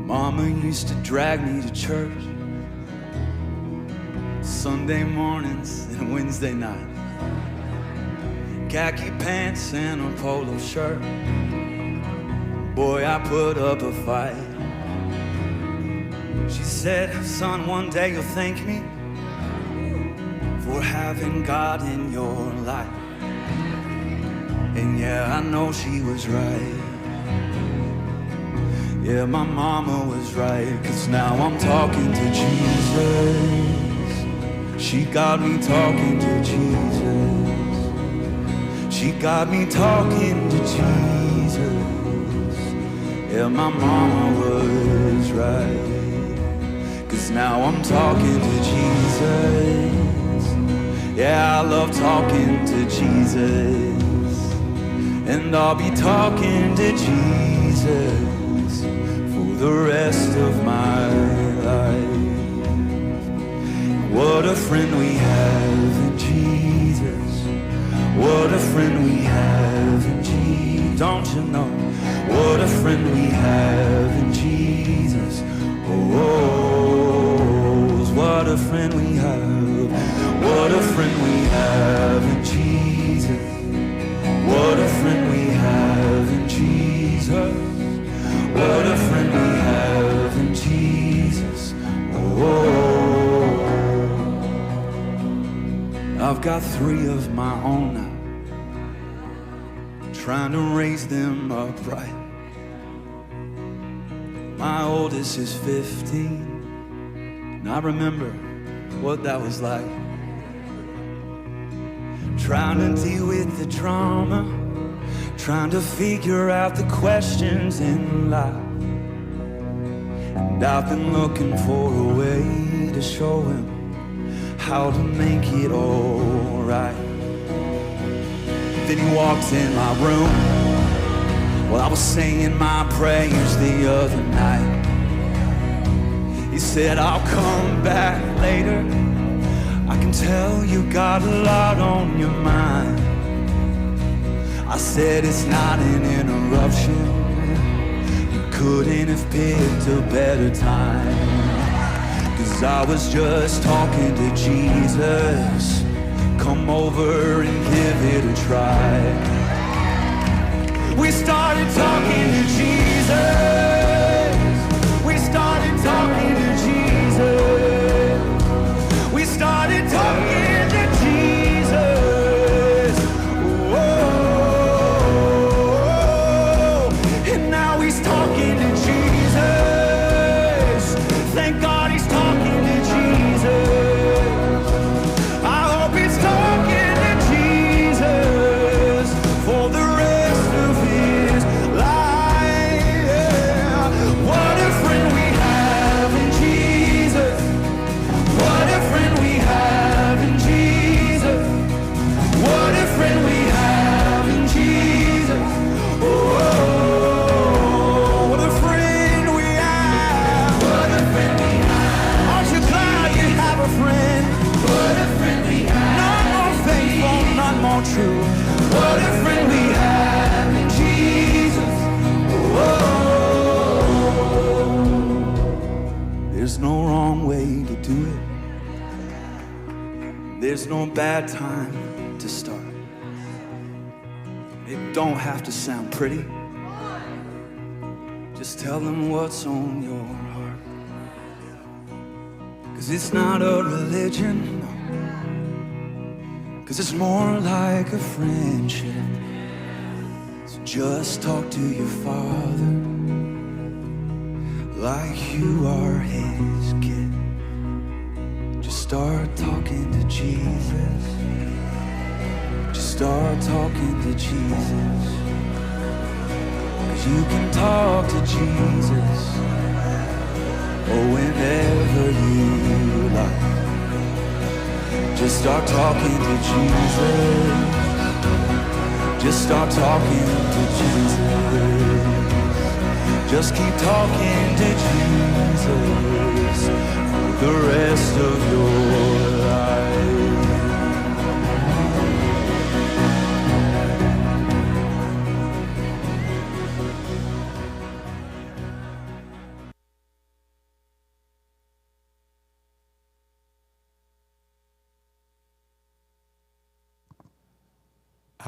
Mama used to drag me to church Sunday mornings and Wednesday night. Khaki pants and a polo shirt. Boy, I put up a fight. She said, son, one day you'll thank me for having God in your life. And yeah, I know she was right. Yeah, my mama was right, 'cause now I'm talking to Jesus. She got me talking to Jesus. She got me talking to Jesus. Yeah, my mama was right, 'cause now I'm talking to Jesus. Yeah, I love talking to Jesus. And I'll be talking to Jesus for the rest of my life. What a friend we have in Jesus. What a friend we have in Jesus. Don't you know? What a friend we have in Jesus. Oh, what a friend we have. What a friend we have in Jesus. What a friend we have in Jesus. What a friend we have in Jesus. Oh, I've got 3 of my own now, trying to raise them upright. My oldest is 15, and I remember what that was like. Trying to deal with the trauma, trying to figure out the questions in life. And I've been looking for a way to show him how to make it all right. Then he walked in my room while I was saying my prayers the other night. He said, I'll come back later. I can tell you got a lot on your mind. I said, it's not an interruption. You couldn't have picked a better time. 'Cause I was just talking to Jesus. Come over and give it a try. We started talking to Jesus. We started talking to Jesus. We started talking to Jesus. Oh, and now he's talking to Jesus. Thank God he's talking to Jesus. I hope he's talking to Jesus for the rest of his life. Yeah. What a friend we have in Jesus. What a friend we have in Jesus. What a friend we have in Jesus. Oh, what a friend we have. What a friend we have. Aren't you glad you have a friend? What a friend we have. None more faithful, none more true. What a friend we have in Jesus. Oh, there's no wrong way to do it. There's no bad time to start. It don't have to sound pretty. Just tell them what's on your heart. 'Cause it's not a religion, no. 'Cause it's more like a friendship. So just talk to your Father like you are his kid. Just start talking to Jesus. Just start talking to Jesus. 'Cause you can talk to Jesus, oh, whenever you like. Just start talking to Jesus. Just start talking to Jesus. Just keep talking to Jesus for the rest of your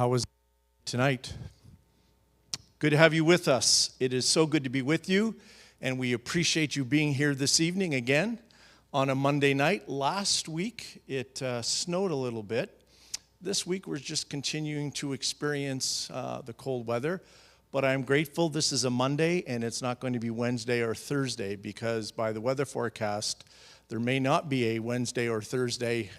How was tonight? Good to have you with us. It is so good to be with you, and we appreciate you being here this evening again on a Monday night. Last week, it snowed a little bit. This week, we're just continuing to experience the cold weather, but I'm grateful this is a Monday, and it's not going to be Wednesday or Thursday, because by the weather forecast, there may not be a Wednesday or Thursday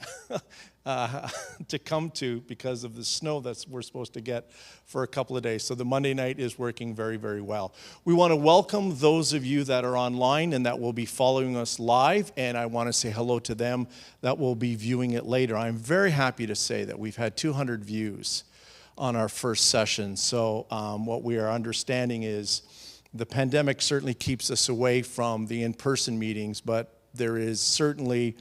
to come to because of the snow that we're supposed to get for a couple of days. So the Monday night is working very, very well. We want to welcome those of you that are online and that will be following us live, and I want to say hello to them that will be viewing it later. I'm very happy to say that we've had 200 views on our first session. So what we are understanding is the pandemic certainly keeps us away from the in-person meetings, but there is certainly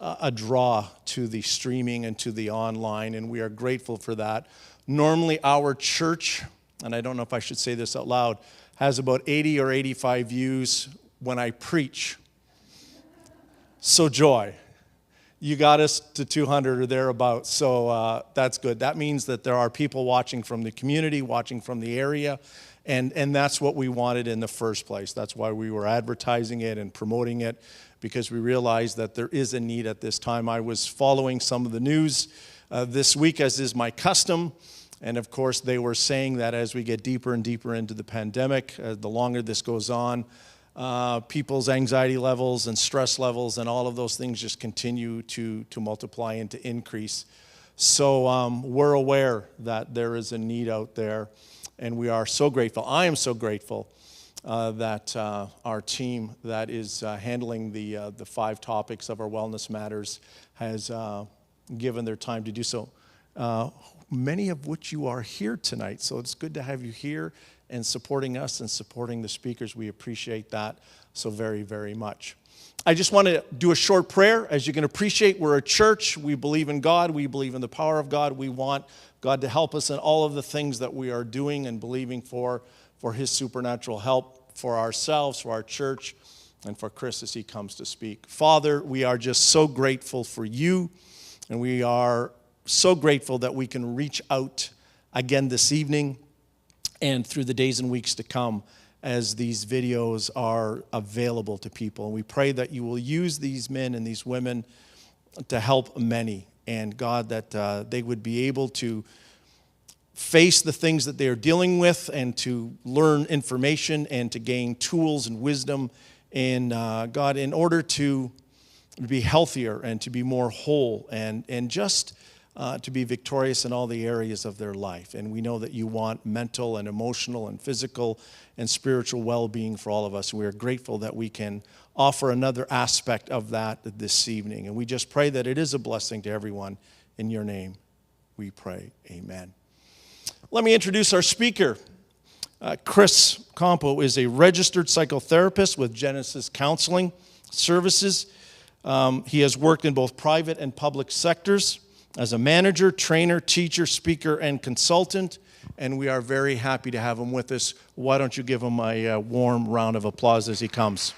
a draw to the streaming and to the online, and we are grateful for that. Normally, our church, and I don't know if I should say this out loud, has about 80 or 85 views when I preach. So joy, you got us to 200 or thereabouts, so that's good. That means that there are people watching from the community, watching from the area, and that's what we wanted in the first place. That's why we were advertising it and promoting it, because we realized that there is a need at this time. I was following some of the news this week, as is my custom, and of course they were saying that as we get deeper and deeper into the pandemic, the longer this goes on, people's anxiety levels and stress levels and all of those things just continue to multiply and to increase. So we're aware that there is a need out there, and we are so grateful. I am so grateful that our team that is handling the 5 topics of our Wellness Matters has given their time to do so. Many of which you are here tonight, so it's good to have you here and supporting us and supporting the speakers. We appreciate that so very, very much. I just want to do a short prayer. As you can appreciate, we're a church. We believe in God. We believe in the power of God. We want God to help us in all of the things that we are doing and believing for His supernatural help for ourselves, for our church, and for Chris as he comes to speak. Father, we are just so grateful for you, and we are so grateful that we can reach out again this evening and through the days and weeks to come as these videos are available to people. And we pray that you will use these men and these women to help many, and God, that they would be able to face the things that they are dealing with and to learn information and to gain tools and wisdom in God, in order to be healthier and to be more whole and just to be victorious in all the areas of their life. And we know that you want mental and emotional and physical and spiritual well-being for all of us. We are grateful that we can offer another aspect of that this evening. And we just pray that it is a blessing to everyone. In your name we pray, amen. Let me introduce our speaker. Chris Campeau is a registered psychotherapist with Genesis Counseling Services. He has worked in both private and public sectors as a manager, trainer, teacher, speaker, and consultant, and we are very happy to have him with us. Why don't you give him a warm round of applause as he comes.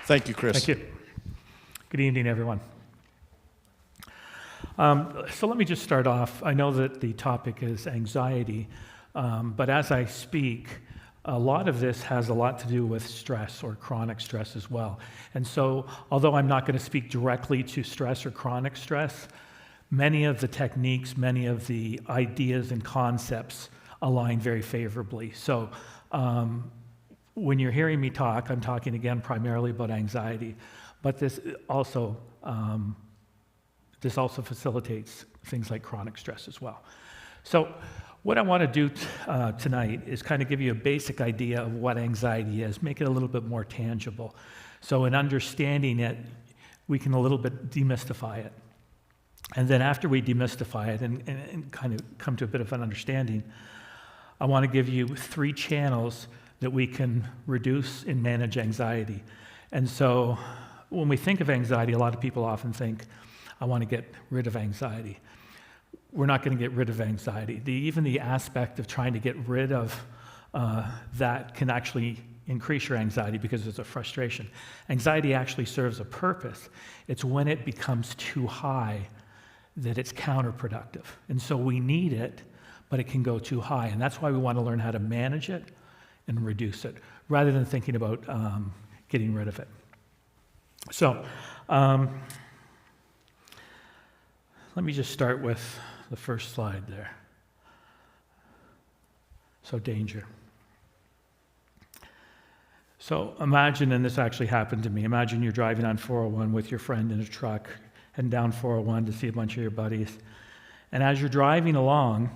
Thank you, Chris. Thank you. Good evening, everyone. So let me just start off. I know that the topic is anxiety, but as I speak, a lot of this has a lot to do with stress or chronic stress as well. And so, although I'm not going to speak directly to stress or chronic stress, many of the techniques, many of the ideas and concepts align very favorably. So when you're hearing me talk, I'm talking again primarily about anxiety, but this also facilitates things like chronic stress as well. So what I want to do tonight is kind of give you a basic idea of what anxiety is, make it a little bit more tangible. So in understanding it, we can a little bit demystify it. And then after we demystify it and kind of come to a bit of an understanding, I want to give you 3 channels that we can reduce and manage anxiety. And so when we think of anxiety, a lot of people often think, I want to get rid of anxiety. We're not going to get rid of anxiety. Even the aspect of trying to get rid of that can actually increase your anxiety because there's a frustration. Anxiety actually serves a purpose. It's when it becomes too high that it's counterproductive. And so we need it, but it can go too high. And that's why we want to learn how to manage it and reduce it, rather than thinking about getting rid of it. So let me just start with the first slide there. So danger. So imagine, and this actually happened to me, imagine you're driving on 401 with your friend in a truck, heading down 401 to see a bunch of your buddies. And as you're driving along,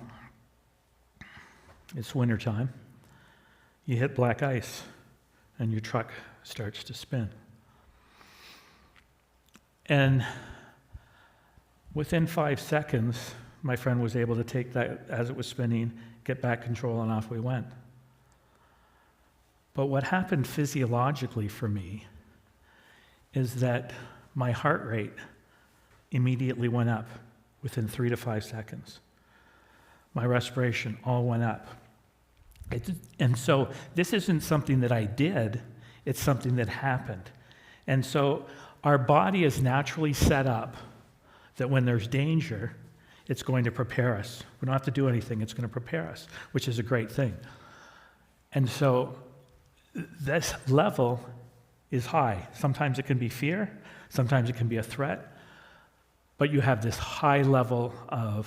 it's wintertime, you hit black ice and your truck starts to spin. And within 5 seconds, my friend was able to take that as it was spinning, get back control, and off we went. But what happened physiologically for me is that my heart rate immediately went up within 3 to 5 seconds. My respiration all went up. And so this isn't something that I did, it's something that happened. And so our body is naturally set up that when there's danger, it's going to prepare us. We don't have to do anything, it's going to prepare us, which is a great thing. And so this level is high. Sometimes it can be fear, sometimes it can be a threat, but you have this high level of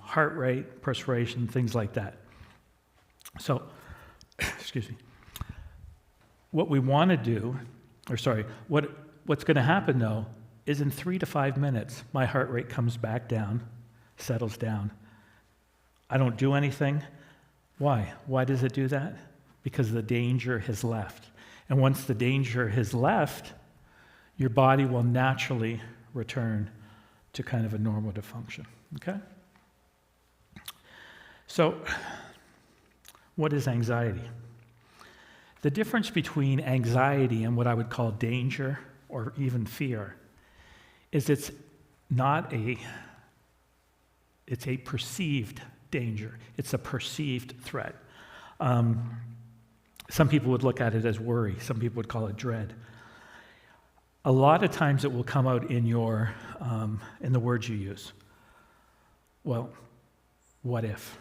heart rate, perspiration, things like that. So, excuse me, what we want to do, what's going to happen though, is in 3 to 5 minutes, my heart rate comes back down, settles down. I don't do anything. Why? Why does it do that? Because the danger has left. And once the danger has left, your body will naturally return to kind of a normative function, okay? So, what is anxiety? The difference between anxiety and what I would call danger or even fear is it's a perceived danger. It's a perceived threat. Some people would look at it as worry. Some people would call it dread. A lot of times it will come out in in the words you use. Well, what if?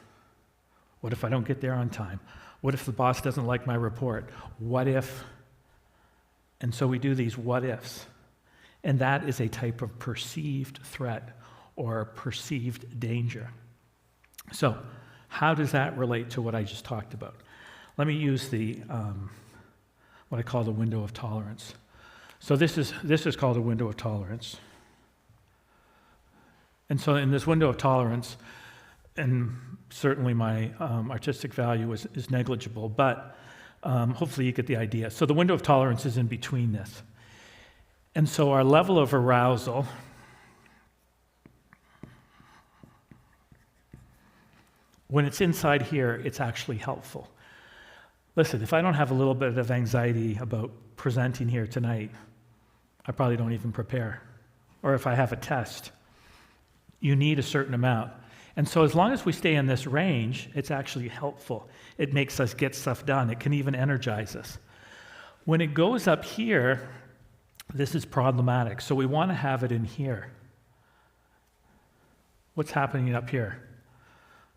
What if I don't get there on time? What if the boss doesn't like my report? What if? And so we do these what ifs. And that is a type of perceived threat or perceived danger. So how does that relate to what I just talked about? Let me use what I call the window of tolerance. So this is called a window of tolerance. And so in this window of tolerance, and certainly my artistic value is negligible, but hopefully you get the idea. So the window of tolerance is in between this. And so our level of arousal when it's inside here, it's actually helpful. Listen, if I don't have a little bit of anxiety about presenting here tonight, I probably don't even prepare. Or if I have a test, you need a certain amount. And so as long as we stay in this range, it's actually helpful. It makes us get stuff done. It can even energize us. When it goes up here, this is problematic. So we want to have it in here. What's happening up here?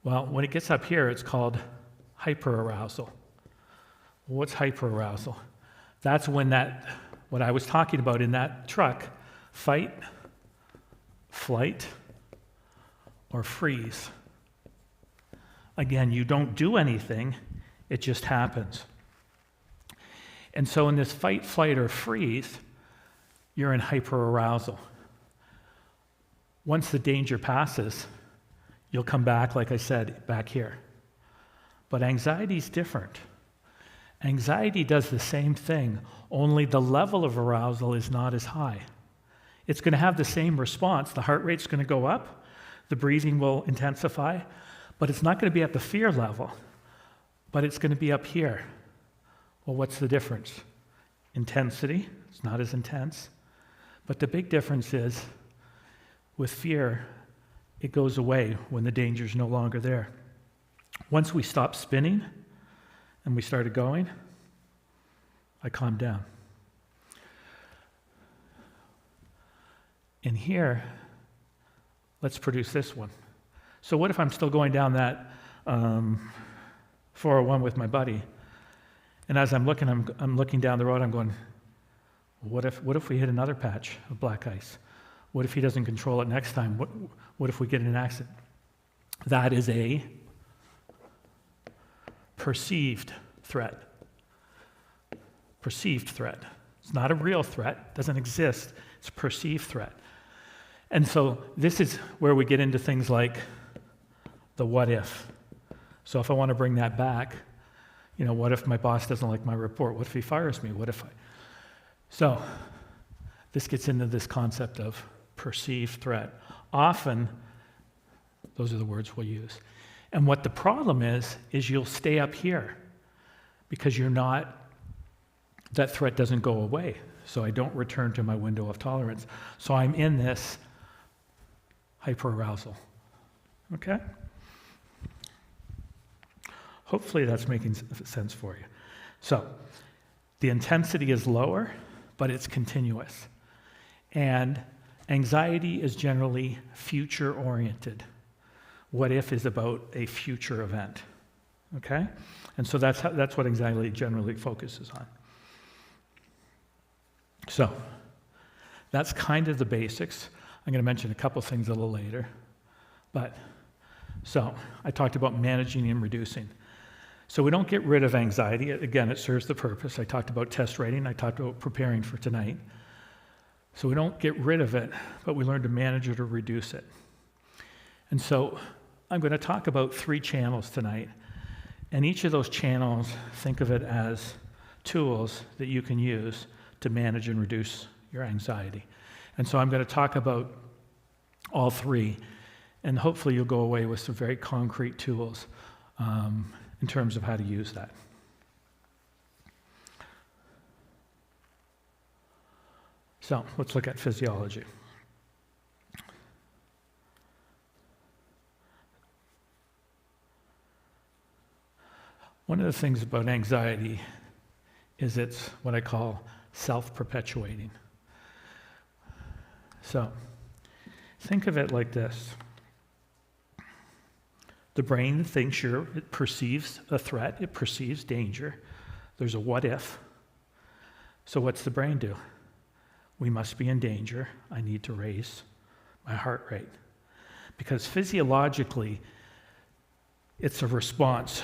Well, when it gets up here, it's called hyperarousal. What's hyperarousal? That's when what I was talking about in that truck, fight, flight, or freeze. Again, you don't do anything, it just happens. And so in this fight, flight, or freeze, you're in hyperarousal. Once the danger passes, you'll come back, like I said, back here. But anxiety is different. Anxiety does the same thing, only the level of arousal is not as high. It's going to have the same response. The heart rate's going to go up, the breathing will intensify, but it's not going to be at the fear level, but it's going to be up here. Well, what's the difference? Intensity, it's not as intense. But the big difference is, with fear, it goes away when the danger's no longer there. Once we stop spinning and we started going, I calmed down. In here, let's produce this one. So what if I'm still going down that 401 with my buddy, and as I'm looking down the road, I'm going, what if we hit another patch of black ice? What if he doesn't control it next time? What if we get in an accident? That is a perceived threat. Perceived threat. It's not a real threat, doesn't exist. It's a perceived threat. And so this is where we get into things like the what if. So if I want to bring that back, what if my boss doesn't like my report? What if he fires me? So this gets into this concept of perceived threat. Often, those are the words we'll use. And what the problem is you'll stay up here because that threat doesn't go away. So I don't return to my window of tolerance. So I'm in this hyperarousal. Okay? Hopefully that's making sense for you. So the intensity is lower, but it's continuous. And anxiety is generally future-oriented. What if is about a future event. Okay? And so that's what anxiety generally focuses on. So that's kind of the basics. I'm going to mention a couple things a little later. So I talked about managing and reducing. So we don't get rid of anxiety. Again, it serves the purpose. I talked about test rating. I talked about preparing for tonight. So we don't get rid of it, but we learn to manage it or reduce it. And so I'm going to talk about 3 channels tonight. And each of those channels, think of it as tools that you can use to manage and reduce your anxiety. And so I'm going to talk about all 3, and hopefully you'll go away with some very concrete tools in terms of how to use that. So let's look at physiology. One of the things about anxiety is it's what I call self-perpetuating. So think of it like this. The brain thinks it perceives a threat, it perceives danger. There's a what if. So what's the brain do? We must be in danger. I need to raise my heart rate. Because physiologically, it's a response.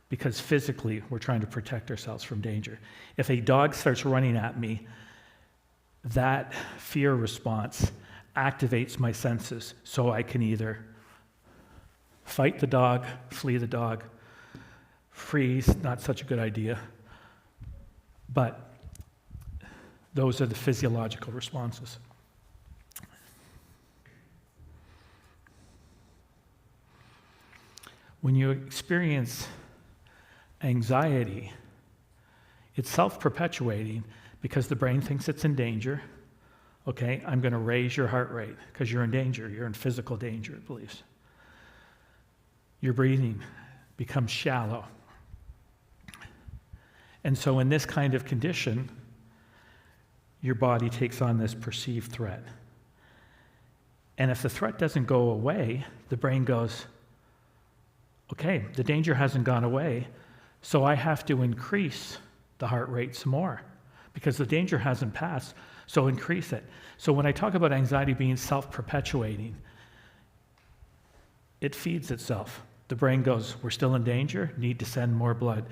Because physically, we're trying to protect ourselves from danger. If a dog starts running at me, that fear response activates my senses so I can either fight the dog, flee the dog, freeze, not such a good idea, but those are the physiological responses. When you experience anxiety, it's self-perpetuating because the brain thinks it's in danger. Okay, I'm going to raise your heart rate because you're in danger. You're in physical danger, it believes. Your breathing becomes shallow. And so in this kind of condition, your body takes on this perceived threat. And if the threat doesn't go away, the brain goes, okay, the danger hasn't gone away, so I have to increase the heart rate some more because the danger hasn't passed, so increase it. So when I talk about anxiety being self-perpetuating, it feeds itself. The brain goes, we're still in danger, need to send more blood.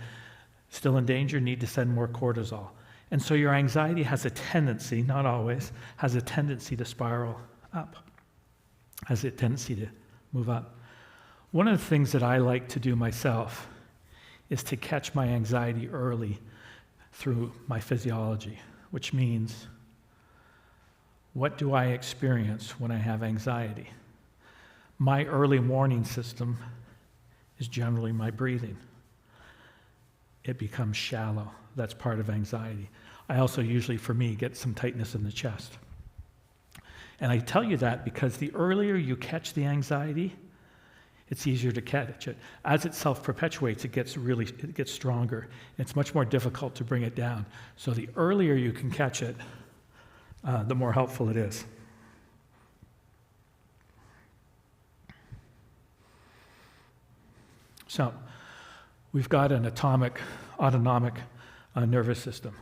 Still in danger, need to send more cortisol. And so your anxiety has a tendency, not always, has a tendency to spiral up, has a tendency to move up. One of the things that I like to do myself is to catch my anxiety early through my physiology, which means, what do I experience when I have anxiety? My early warning system is generally my breathing. It becomes shallow. That's part of anxiety. I also usually, for me, get some tightness in the chest. And I tell you that because the earlier you catch the anxiety, it's easier to catch it. As it self-perpetuates, it gets stronger. It's much more difficult to bring it down. So the earlier you can catch it, the more helpful it is. So we've got an autonomic nervous system.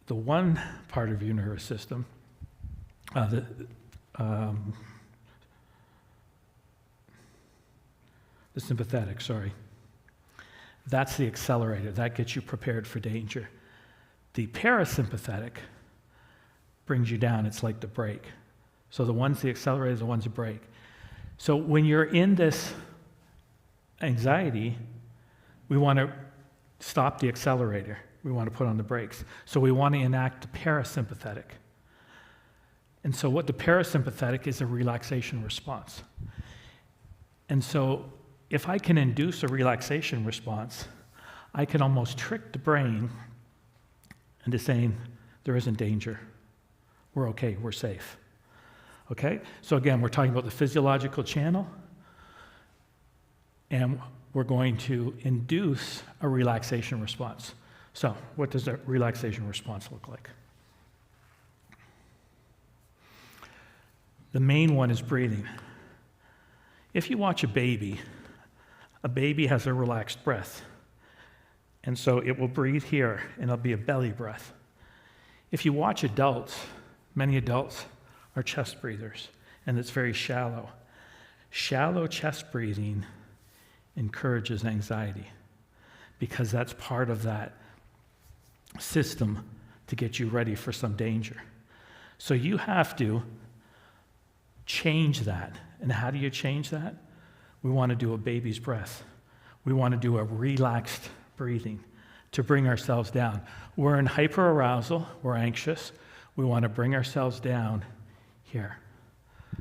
The one part of your nervous system, the sympathetic, that's the accelerator. That gets you prepared for danger. The parasympathetic brings you down. It's like the brake. So the one's the accelerator, the one's the brake. So when you're in this anxiety, we want to stop the accelerator. We want to put on the brakes. So we want to enact the parasympathetic. And so what the parasympathetic is a relaxation response. And so if I can induce a relaxation response, I can almost trick the brain into saying there isn't danger. We're okay, we're safe. Okay? So again, we're talking about the physiological channel, and we're going to induce a relaxation response. So what does a relaxation response look like? The main one is breathing. If you watch a baby has a relaxed breath. And so it will breathe here, and it'll be a belly breath. If you watch adults, many adults are chest breathers, and it's very shallow. Shallow chest breathing encourages anxiety because that's part of that system to get you ready for some danger. So you have to change that. And how do you change that? We want to do a baby's breath. We want to do a relaxed breathing to bring ourselves down. We're in hyperarousal, we're anxious. We want to bring ourselves down here.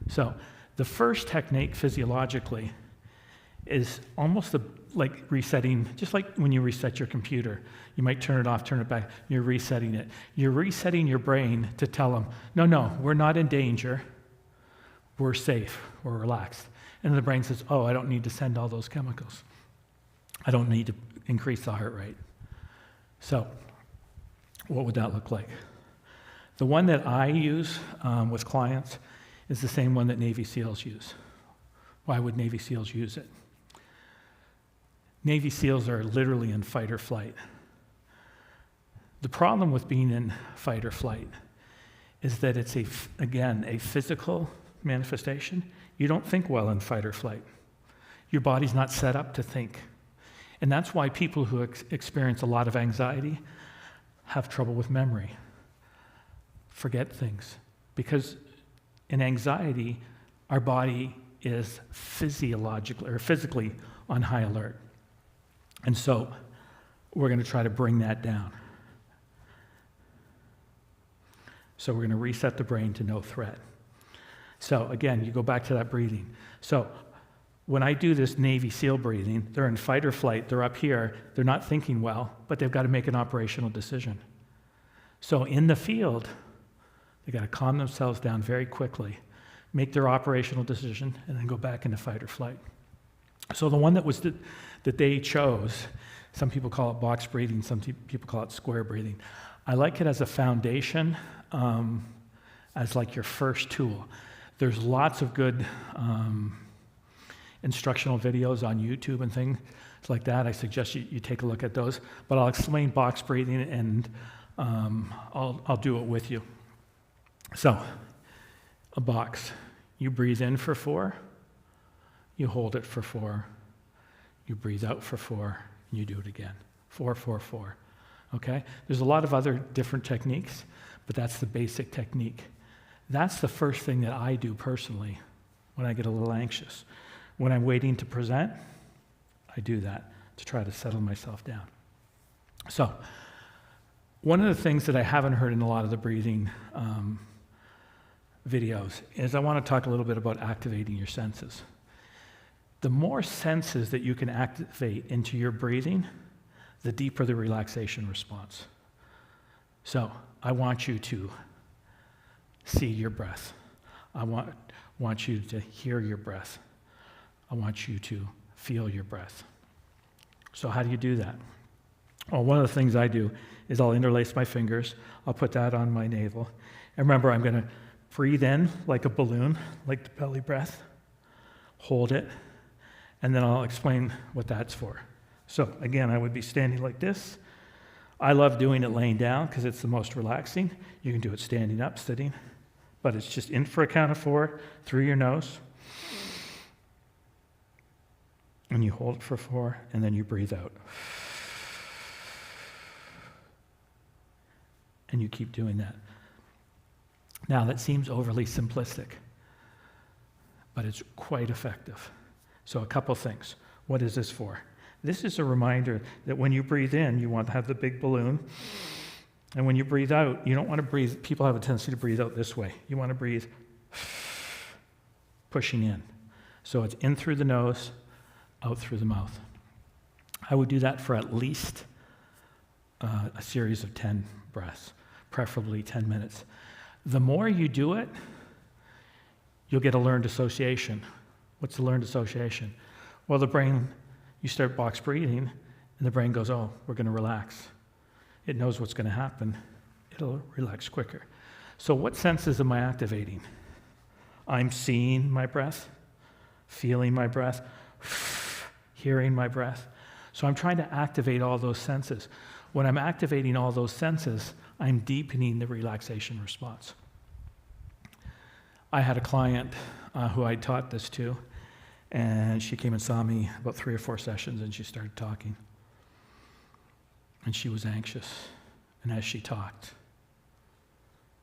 So the first technique physiologically is almost like resetting, just like when you reset your computer. You might turn it off, turn it back, you're resetting it. You're resetting your brain to tell them, no, we're not in danger. We're safe, we're relaxed. And the brain says, I don't need to send all those chemicals. I don't need to increase the heart rate. So what would that look like? The one that I use with clients is the same one that Navy SEALs use. Why would Navy SEALs use it? Navy SEALs are literally in fight or flight. The problem with being in fight or flight is that it's, again, a physical manifestation. You don't think well in fight or flight. Your body's not set up to think. And that's why people who experience a lot of anxiety have trouble with memory, forget things. Because in anxiety, our body is physiologically or physically on high alert. And so we're going to try to bring that down. So we're going to reset the brain to no threat. So again, you go back to that breathing. So when I do this Navy SEAL breathing, they're in fight or flight, they're up here, they're not thinking well, but they've got to make an operational decision. So in the field, they've got to calm themselves down very quickly, make their operational decision, and then go back into fight or flight. So the one that they chose, some people call it box breathing, some people call it square breathing. I like it as a foundation, as like your first tool. There's lots of good instructional videos on YouTube and things like that. I suggest you take a look at those. But I'll explain box breathing, and I'll do it with you. So, a box. You breathe in for 4. You hold it for 4. You breathe out for 4, and you do it again. 4, 4, 4. Okay? There's a lot of other different techniques, but that's the basic technique. That's the first thing that I do personally when I get a little anxious. When I'm waiting to present, I do that to try to settle myself down. So, one of the things that I haven't heard in a lot of the breathing videos is I want to talk a little bit about activating your senses. The more senses that you can activate into your breathing, the deeper the relaxation response. So, I want you to see your breath. I want you to hear your breath. I want you to feel your breath. So how do you do that? Well, one of the things I do is I'll interlace my fingers. I'll put that on my navel. And remember, I'm going to breathe in like a balloon, like the belly breath. Hold it. and then I'll explain what that's for. So again, I would be standing like this. I love doing it laying down because it's the most relaxing. You can do it standing up, sitting, but it's just in for a count of 4 through your nose. And you hold it for 4, and then you breathe out. And you keep doing that. Now, that seems overly simplistic, but it's quite effective. So a couple things. What is this for? This is a reminder that when you breathe in, you want to have the big balloon. And when you breathe out, you don't want to breathe, people have a tendency to breathe out this way. You want to breathe pushing in. So it's in through the nose, out through the mouth. I would do that for at least a series of 10 breaths, preferably 10 minutes. The more you do it, you'll get a learned association. What's the learned association? Well, the brain, you start box breathing, and the brain goes, oh, we're going to relax. It knows what's going to happen. It'll relax quicker. So what senses am I activating? I'm seeing my breath, feeling my breath, hearing my breath. So I'm trying to activate all those senses. When I'm activating all those senses, I'm deepening the relaxation response. I had a client who I taught this to, and she came and saw me about 3 or 4 sessions, and she started talking. And she was anxious. And as she talked,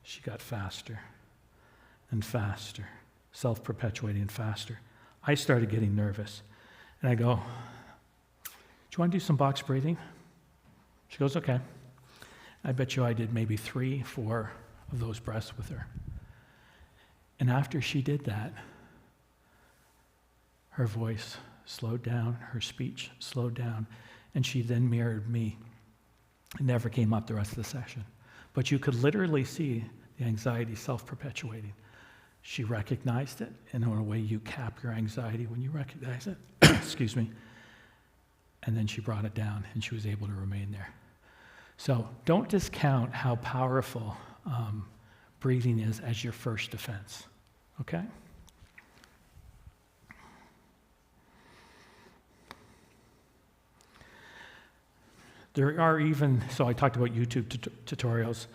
she got faster and faster, self-perpetuating and faster. I started getting nervous. And I go, do you want to do some box breathing? She goes, okay. I bet you I did maybe 3, 4 of those breaths with her. And after she did that, her voice slowed down, her speech slowed down, and she then mirrored me. It never came up the rest of the session. But you could literally see the anxiety self-perpetuating. She recognized it, and in a way you cap your anxiety when you recognize it. Excuse me. And then she brought it down, and she was able to remain there. So don't discount how powerful breathing is as your first defense, okay? There are even, so I talked about YouTube tutorials.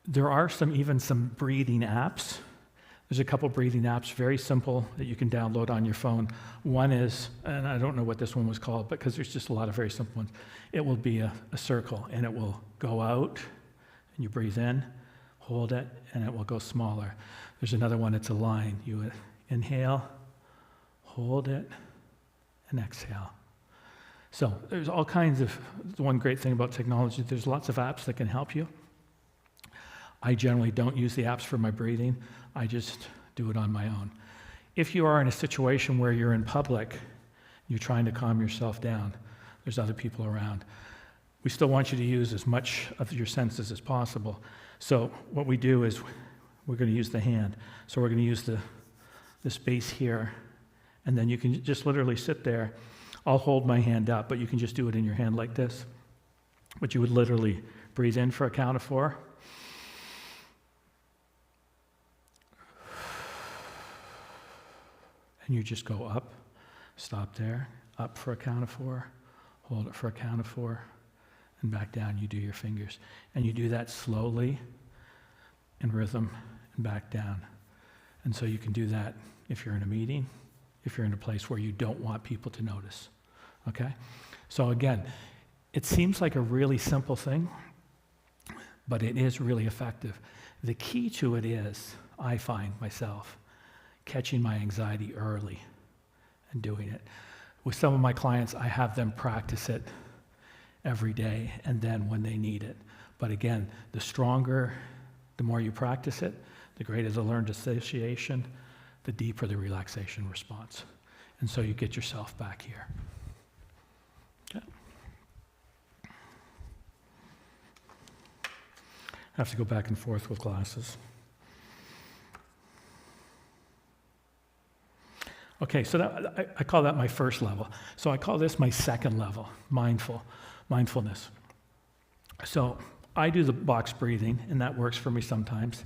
There are some breathing apps. There's a couple breathing apps, very simple, that you can download on your phone. One is, and I don't know what this one was called, because there's just a lot of very simple ones. It will be a circle, and it will go out, and you breathe in, hold it, and it will go smaller. There's another one, it's a line. You inhale, hold it, and exhale. So there's all kinds of, one great thing about technology, there's lots of apps that can help you. I generally don't use the apps for my breathing. I just do it on my own. If you are in a situation where you're in public, you're trying to calm yourself down, there's other people around. We still want you to use as much of your senses as possible. So what we do is we're going to use the hand. So we're going to use the space here, and then you can just literally sit there. I'll hold my hand up, but you can just do it in your hand like this. But you would literally breathe in for a count of 4. And you just go up, stop there, up for a count of 4, hold it for a count of 4, and back down. You do your fingers. And you do that slowly, in rhythm, and back down. And so you can do that if you're in a meeting, if you're in a place where you don't want people to notice. Okay? So again, it seems like a really simple thing, but it is really effective. The key to it is, I find myself, catching my anxiety early and doing it. With some of my clients, I have them practice it every day and then when they need it. But again, the more you practice it, the greater the learned association, the deeper the relaxation response. And so you get yourself back here. Okay. I have to go back and forth with glasses. Okay, so I call that my first level. So I call this my second level, mindfulness. So I do the box breathing, and that works for me sometimes.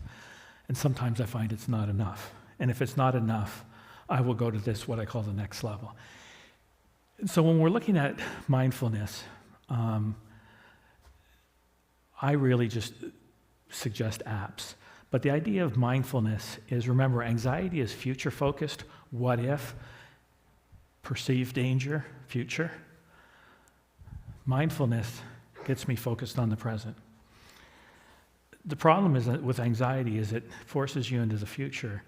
And sometimes I find it's not enough. And if it's not enough, I will go to this, what I call the next level. So when we're looking at mindfulness, I really just suggest apps. But the idea of mindfulness is, remember, anxiety is future-focused, what if, perceived danger, future. Mindfulness gets me focused on the present. The problem is that with anxiety is it forces you into the future,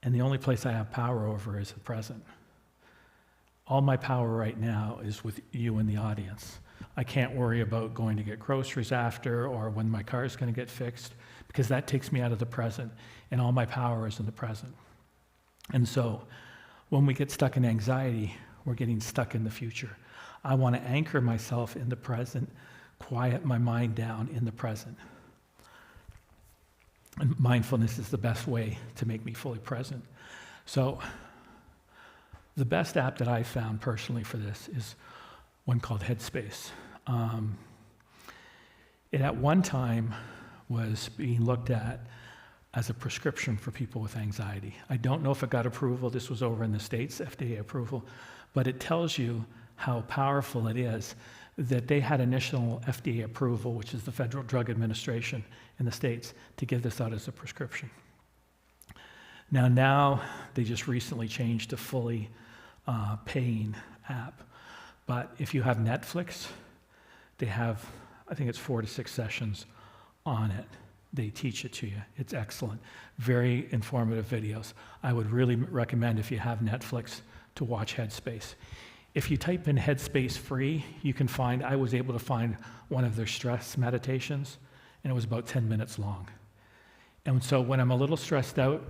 and the only place I have power over is the present. All my power right now is with you in the audience. I can't worry about going to get groceries after or when my car is going to get fixed, because that takes me out of the present, and all my power is in the present. And so when we get stuck in anxiety, we're getting stuck in the future. I want to anchor myself in the present, quiet my mind down in the present. And mindfulness is the best way to make me fully present. So the best app that I've found personally for this is one called Headspace. It at one time was being looked at as a prescription for people with anxiety. I don't know if it got approval. This was over in the States, FDA approval. But it tells you how powerful it is that they had initial FDA approval, which is the Federal Drug Administration in the States, to give this out as a prescription. Now they just recently changed to fully paying app. But if you have Netflix, they have, I think it's 4 to 6 sessions on it. They teach it to you. It's excellent. Very informative videos. I would really recommend, if you have Netflix, to watch Headspace. If you type in Headspace free, you can find, I was able to find one of their stress meditations, and it was about 10 minutes long. And so when I'm a little stressed out,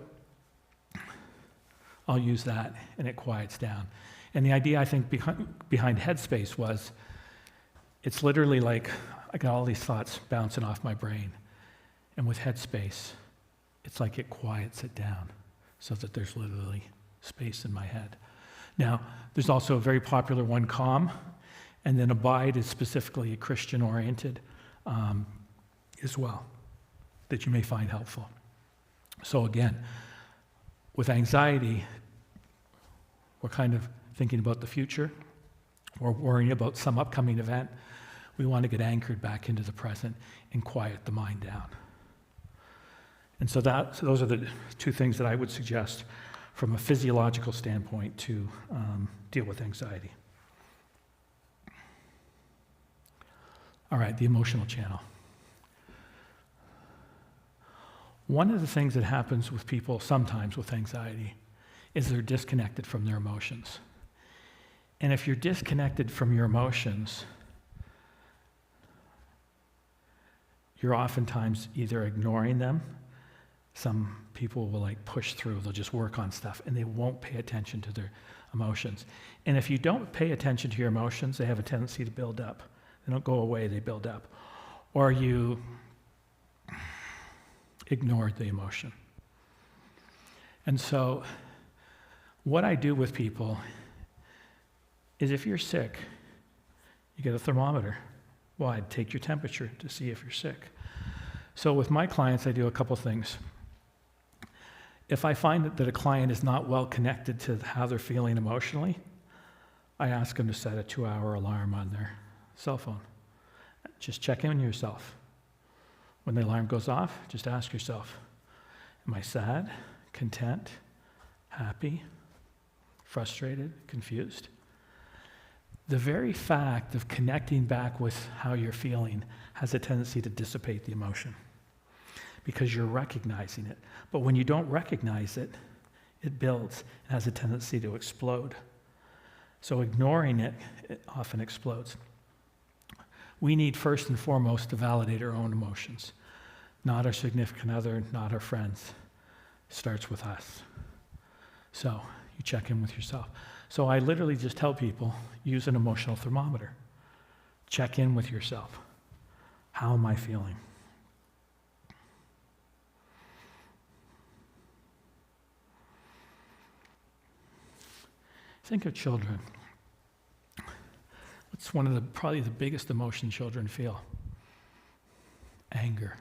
I'll use that, and it quiets down. And the idea, I think, behind Headspace was, it's literally like I got all these thoughts bouncing off my brain. And with Headspace, it's like it quiets it down so that there's literally space in my head. Now, there's also a very popular one, Calm, and then Abide is specifically Christian-oriented as well, that you may find helpful. So again, with anxiety, we're kind of thinking about the future. We're worrying about some upcoming event. We want to get anchored back into the present and quiet the mind down. And so those are the two things that I would suggest from a physiological standpoint to deal with anxiety. All right, the emotional channel. One of the things that happens with people sometimes with anxiety is they're disconnected from their emotions. And if you're disconnected from your emotions, you're oftentimes either ignoring them. Some people will push through, they'll just work on stuff, and they won't pay attention to their emotions. And if you don't pay attention to your emotions, they have a tendency to build up. They don't go away, they build up. Or you ignored the emotion. And so what I do with people is, if you're sick, you get a thermometer. Well, I'd take your temperature to see if you're sick. So with my clients, I do a couple things. If I find that a client is not well connected to how they're feeling emotionally, I ask them to set a 2-hour alarm on their cell phone. Just check in on yourself. When the alarm goes off, just ask yourself, am I sad, content, happy, frustrated, confused? The very fact of connecting back with how you're feeling has a tendency to dissipate the emotion because you're recognizing it. But when you don't recognize it, it builds and has a tendency to explode. So ignoring it, it often explodes. We need first and foremost to validate our own emotions, not our significant other, not our friends. It starts with us. So you check in with yourself. So I literally just tell people, use an emotional thermometer. Check in with yourself. How am I feeling? Think of children. What's one of probably the biggest emotion children feel? Anger.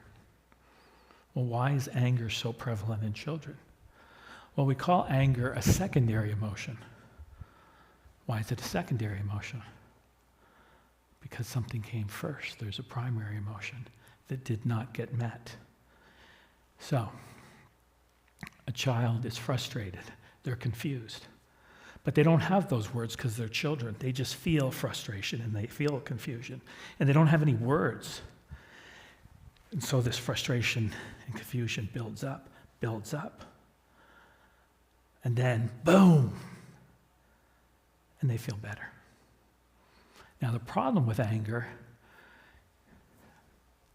Well, why is anger so prevalent in children? Well, we call anger a secondary emotion. Why is it a secondary emotion? Because something came first. There's a primary emotion that did not get met. So, a child is frustrated. They're confused. But they don't have those words because they're children. They just feel frustration and they feel confusion. And they don't have any words. And so this frustration and confusion builds up. And then, boom! And they feel better. Now, the problem with anger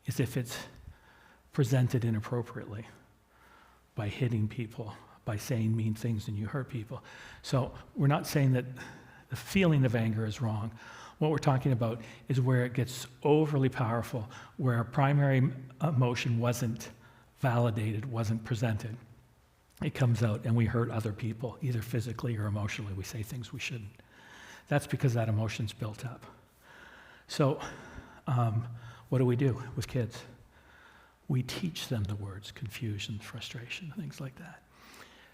is if it's presented inappropriately, by hitting people, by saying mean things and you hurt people. So we're not saying that the feeling of anger is wrong. What we're talking about is where it gets overly powerful, where a primary emotion wasn't validated, wasn't presented. It comes out and we hurt other people, either physically or emotionally. We say things we shouldn't. That's because that emotion's built up. So what do we do with kids? We teach them the words confusion, frustration, things like that.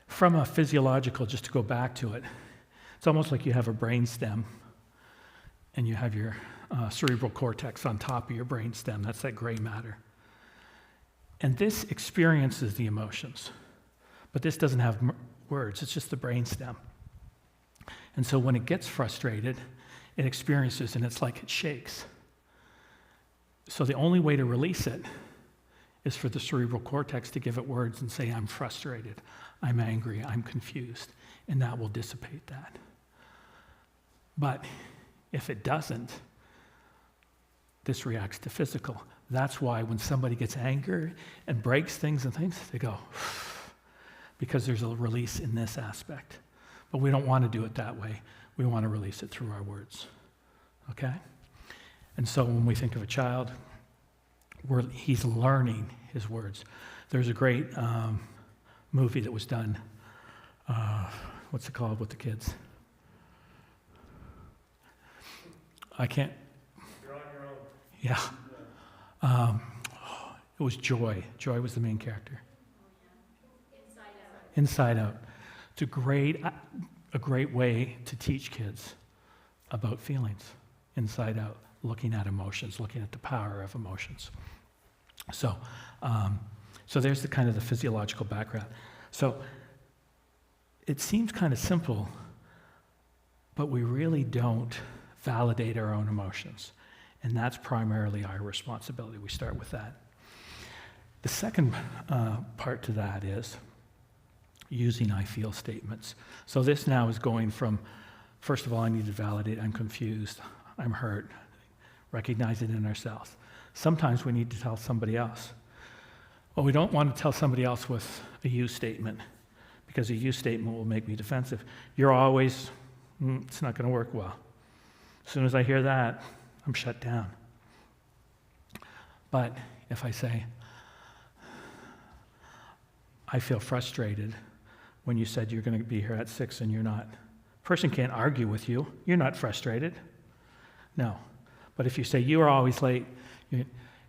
From a physiological, just to go back to it, it's almost like you have a brain stem and you have your cerebral cortex on top of your brain stem. That's that gray matter. And this experiences the emotions, but this doesn't have words. It's just the brain stem. And so when it gets frustrated, it experiences, and it's like it shakes. So the only way to release it is for the cerebral cortex to give it words and say, I'm frustrated, I'm angry, I'm confused, and that will dissipate that. But if it doesn't, this reacts to physical. That's why when somebody gets angry and breaks things and things, they go, because there's a release in this aspect. But we don't want to do it that way. We want to release it through our words, okay? And so when we think of a child, he's learning his words. There's a great movie that was done. What's it called with the kids? I can't. You're on your own. Yeah. It was Joy. Joy was the main character. Inside Out. It's a great way to teach kids about feelings. Inside Out, looking at emotions, looking at the power of emotions. So there's the kind of the physiological background. So it seems kind of simple, but we really don't validate our own emotions. And that's primarily our responsibility. We start with that. The second part to that is using I feel statements. So this now is going from, first of all, I need to validate, I'm confused, I'm hurt, recognize it in ourselves. Sometimes we need to tell somebody else. Well, we don't want to tell somebody else with a you statement, because a you statement will make me defensive. You're always, it's not going to work well. As soon as I hear that, I'm shut down. But if I say, I feel frustrated when you said you're going to be here at 6 and you're not. A person can't argue with you. You're not frustrated. No. But if you say, you are always late,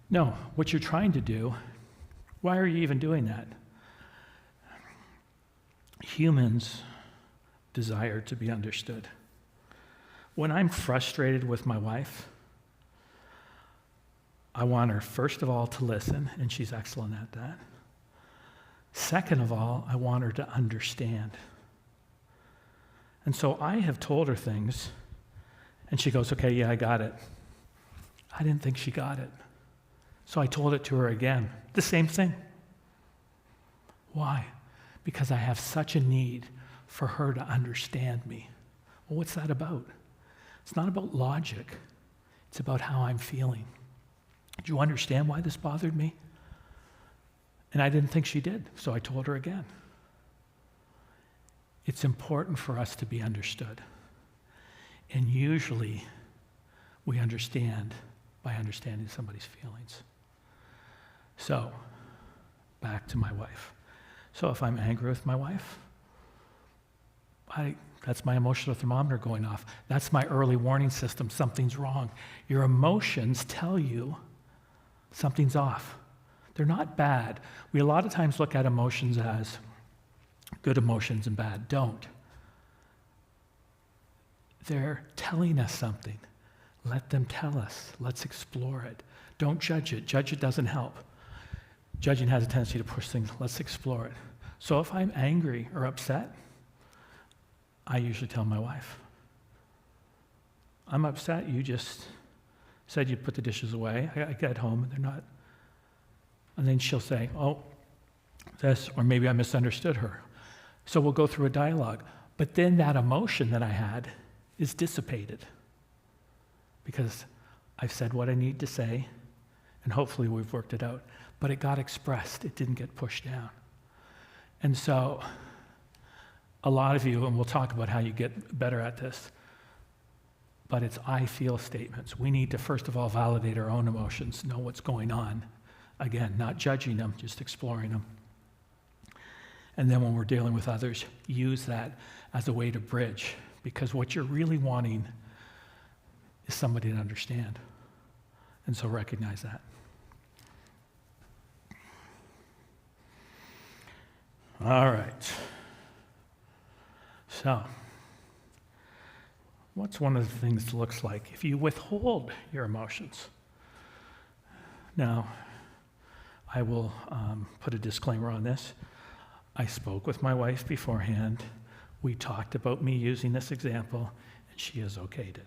no, what you're trying to do, why are you even doing that? Humans desire to be understood. When I'm frustrated with my wife, I want her, first of all, to listen, and she's excellent at that. Second of all, I want her to understand. And so I have told her things, and she goes, okay, yeah, I got it. I didn't think she got it. So I told it to her again. The same thing. Why? Because I have such a need for her to understand me. Well, what's that about? It's not about logic. It's about how I'm feeling. Do you understand why this bothered me? And I didn't think she did, so I told her again. It's important for us to be understood. And usually, we understand by understanding somebody's feelings. So, back to my wife. So if I'm angry with my wife, that's my emotional thermometer going off. That's my early warning system. Something's wrong. Your emotions tell you something's off. They're not bad. We a lot of times look at emotions as good emotions and bad. Don't. They're telling us something. Let them tell us. Let's explore it. Don't judge it. Judge it doesn't help. Judging has a tendency to push things. Let's explore it. So if I'm angry or upset, I usually tell my wife, I'm upset. You just said you'd put the dishes away. I get home and they're not. And then she'll say, oh, this, or maybe I misunderstood her. So we'll go through a dialogue. But then that emotion that I had is dissipated because I've said what I need to say, and hopefully we've worked it out. But it got expressed. It didn't get pushed down. And so a lot of you, and we'll talk about how you get better at this, but it's I feel statements. We need to, first of all, validate our own emotions, know what's going on. Again, not judging them, just exploring them. And then when we're dealing with others, use that as a way to bridge, because what you're really wanting is somebody to understand. And so recognize that. All right. So, what's one of the things that looks like if you withhold your emotions? Now, I will put a disclaimer on this. I spoke with my wife beforehand. We talked about me using this example, and she has okayed it.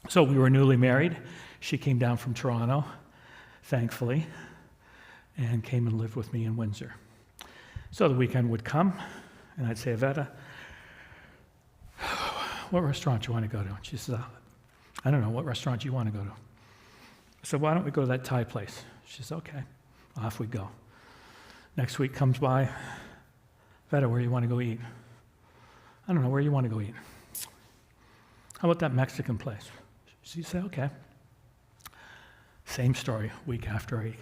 So we were newly married. She came down from Toronto, thankfully, and came and lived with me in Windsor. So the weekend would come, and I'd say, Avetta, what restaurant do you want to go to? And she says, I don't know, what restaurant do you want to go to? I said, why don't we go to that Thai place? She says, okay. Off we go. Next week comes by, Avetta, where do you want to go eat? I don't know, where do you want to go eat? How about that Mexican place? She said, okay. Same story, week after week.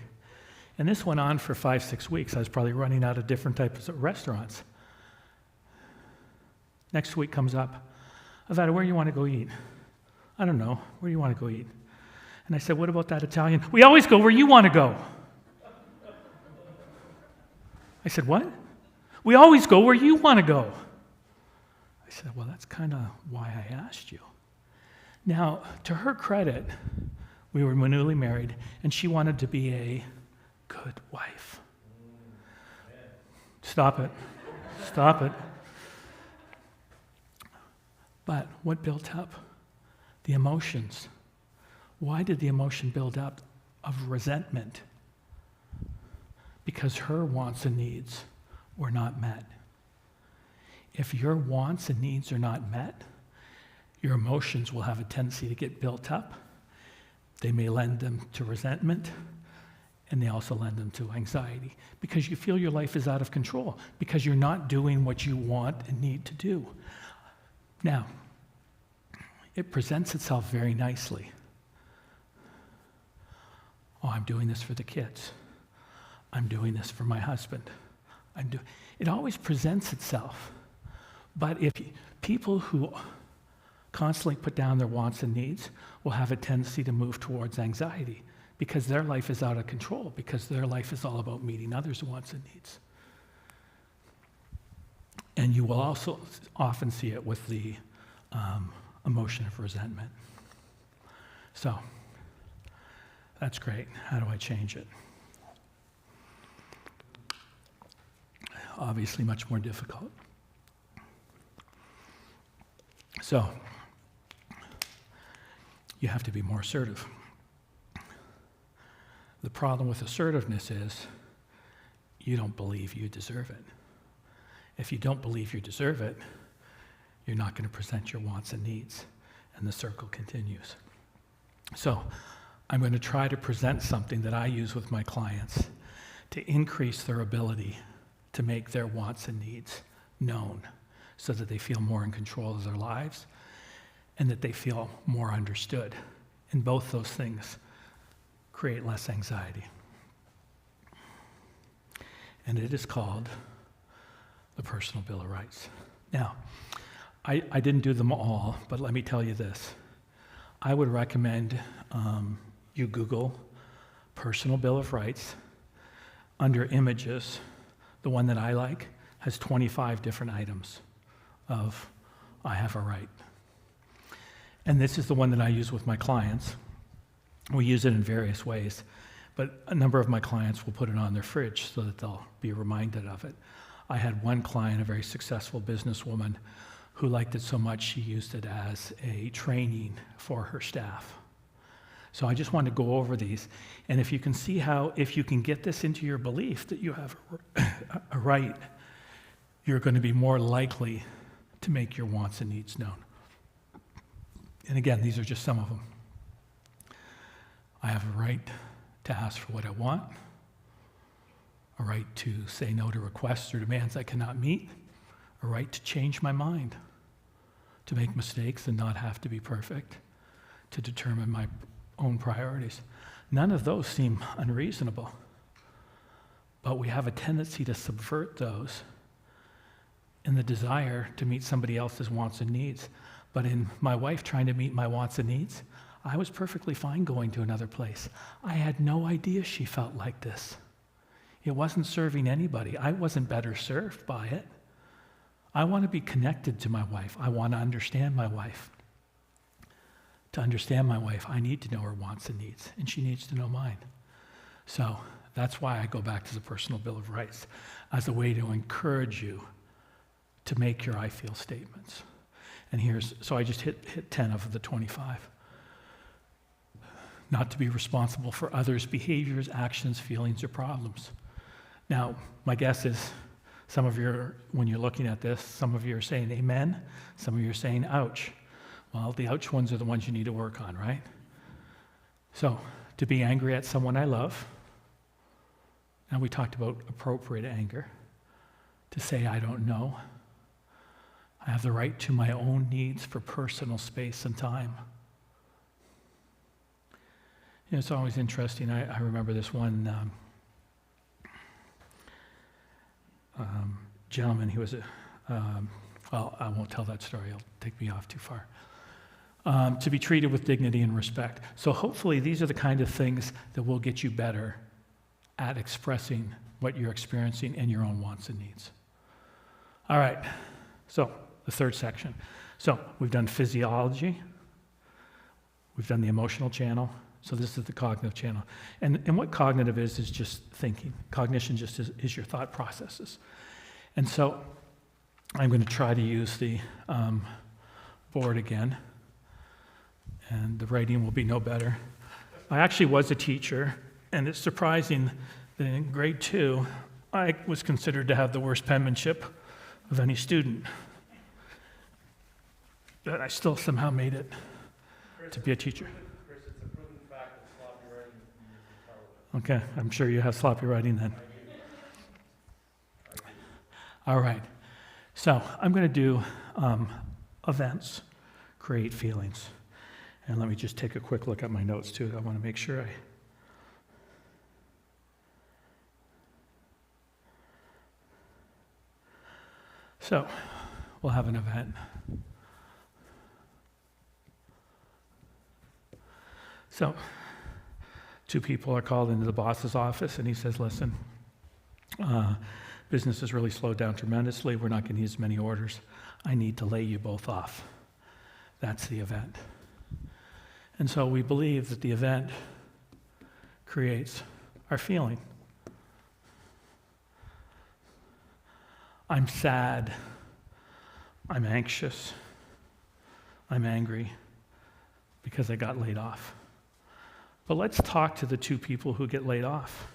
And this went on for 5-6 weeks. I was probably running out of different types of restaurants. Next week comes up, Avetta, where do you want to go eat? I don't know, where do you want to go eat? And I said, what about that Italian? We always go where you want to go. I said, what? We always go where you want to go. I said, well, that's kind of why I asked you. Now, to her credit, we were newly married, and she wanted to be a good wife. Stop it. Stop it. But what built up? The emotions. Why did the emotion build up of resentment? Because her wants and needs were not met. If your wants and needs are not met, your emotions will have a tendency to get built up. They may lend them to resentment, and they also lend them to anxiety because you feel your life is out of control because you're not doing what you want and need to do. Now, it presents itself very nicely. Oh, I'm doing this for the kids. I'm doing this for my husband. It always presents itself. But if people who constantly put down their wants and needs will have a tendency to move towards anxiety because their life is out of control, because their life is all about meeting others' wants and needs. And you will also often see it with the emotion of resentment. So, that's great. How do I change it? Obviously much more difficult. So, you have to be more assertive. The problem with assertiveness is you don't believe you deserve it. If you don't believe you deserve it, you're not going to present your wants and needs, and the circle continues. So, I'm going to try to present something that I use with my clients to increase their ability to make their wants and needs known so that they feel more in control of their lives and that they feel more understood. And both those things create less anxiety. And it is called the Personal Bill of Rights. Now, I didn't do them all, but let me tell you this. I would recommend you Google Personal Bill of Rights. Under images, the one that I like has 25 different items of I have a right. And this is the one that I use with my clients. We use it in various ways, but a number of my clients will put it on their fridge so that they'll be reminded of it. I had one client, a very successful businesswoman, who liked it so much she used it as a training for her staff. So I just want to go over these. And if you can see how, if you can get this into your belief that you have a right, you're going to be more likely to make your wants and needs known. And again, these are just some of them. I have a right to ask for what I want, a right to say no to requests or demands I cannot meet, a right to change my mind, to make mistakes and not have to be perfect, to determine my own priorities. None of those seem unreasonable, but we have a tendency to subvert those in the desire to meet somebody else's wants and needs. But in my wife trying to meet my wants and needs, I was perfectly fine going to another place. I had no idea she felt like this. It wasn't serving anybody. I wasn't better served by it. I want to be connected to my wife. I want to understand my wife. To understand my wife, I need to know her wants and needs, and she needs to know mine. So that's why I go back to the Personal Bill of Rights as a way to encourage you to make your I feel statements. And so I just hit 10 of the 25. Not to be responsible for others' behaviors, actions, feelings, or problems. Now, my guess is some of you, when you're looking at this, some of you are saying amen, some of you are saying ouch. Well, the ouch ones are the ones you need to work on, right? So, to be angry at someone I love, and we talked about appropriate anger, to say I don't know. I have the right to my own needs for personal space and time. You know, it's always interesting. I remember this one gentleman. He was well, I won't tell that story. It'll take me off too far. To be treated with dignity and respect. So hopefully these are the kind of things that will get you better at expressing what you're experiencing and your own wants and needs. All right, so the third section. So we've done physiology. We've done the emotional channel. So this is the cognitive channel. And what cognitive is just thinking. Cognition just is your thought processes. And so I'm going to try to use the board again. And the writing will be no better. I actually was a teacher, and it's surprising that in grade 2, I was considered to have the worst penmanship of any student. But I still somehow made it to be a teacher. Chris, it's a proven fact that sloppy writing is powerless. Okay, I'm sure you have sloppy writing then. All right, so I'm going to do events create feelings. And let me just take a quick look at my notes too. I want to make sure So, we'll have an event. So, two people are called into the boss's office, and he says, listen, business has really slowed down tremendously. We're not going to use many orders. I need to lay you both off. That's the event. And so we believe that the event creates our feeling. I'm sad. I'm anxious. I'm angry because I got laid off. But let's talk to the two people who get laid off.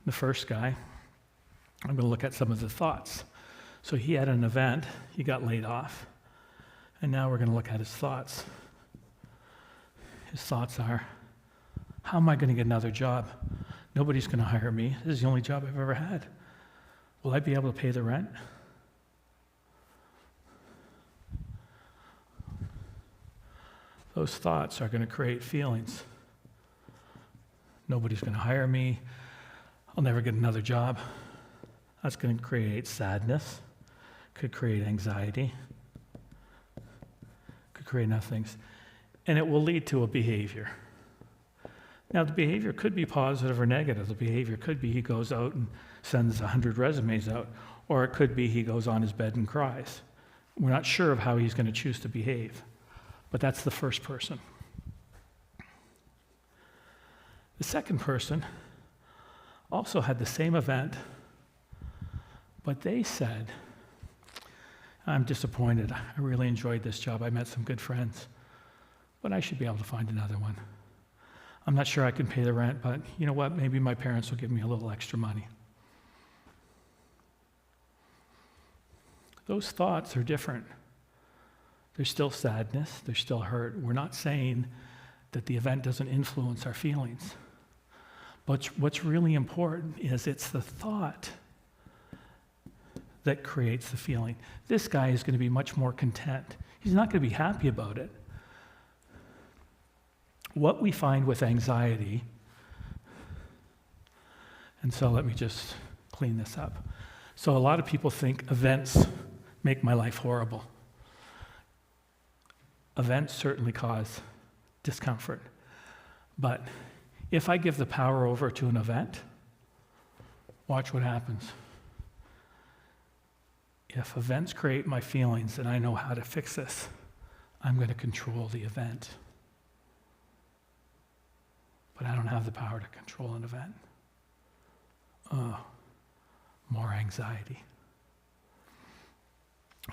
The first guy, I'm going to look at some of the thoughts. So he had an event, he got laid off, and now we're going to look at his thoughts. His thoughts are, how am I going to get another job? Nobody's going to hire me. This is the only job I've ever had. Will I be able to pay the rent? Those thoughts are going to create feelings. Nobody's going to hire me. I'll never get another job. That's going to create sadness. Could create anxiety. Could create enough things. And it will lead to a behavior. Now, the behavior could be positive or negative. The behavior could be he goes out and sends 100 resumes out, or it could be he goes on his bed and cries. We're not sure of how he's going to choose to behave, but that's the first person. The second person also had the same event, but they said, I'm disappointed. I really enjoyed this job. I met some good friends, but I should be able to find another one. I'm not sure I can pay the rent, but you know what? Maybe my parents will give me a little extra money. Those thoughts are different. There's still sadness. There's still hurt. We're not saying that the event doesn't influence our feelings. But what's really important is it's the thought that creates the feeling. This guy is going to be much more content. He's not going to be happy about it. What we find with anxiety, and so let me just clean this up. So a lot of people think events make my life horrible. Events certainly cause discomfort, but if I give the power over to an event, watch what happens. If events create my feelings and I know how to fix this, I'm going to control the event. But I don't have the power to control an event. More anxiety.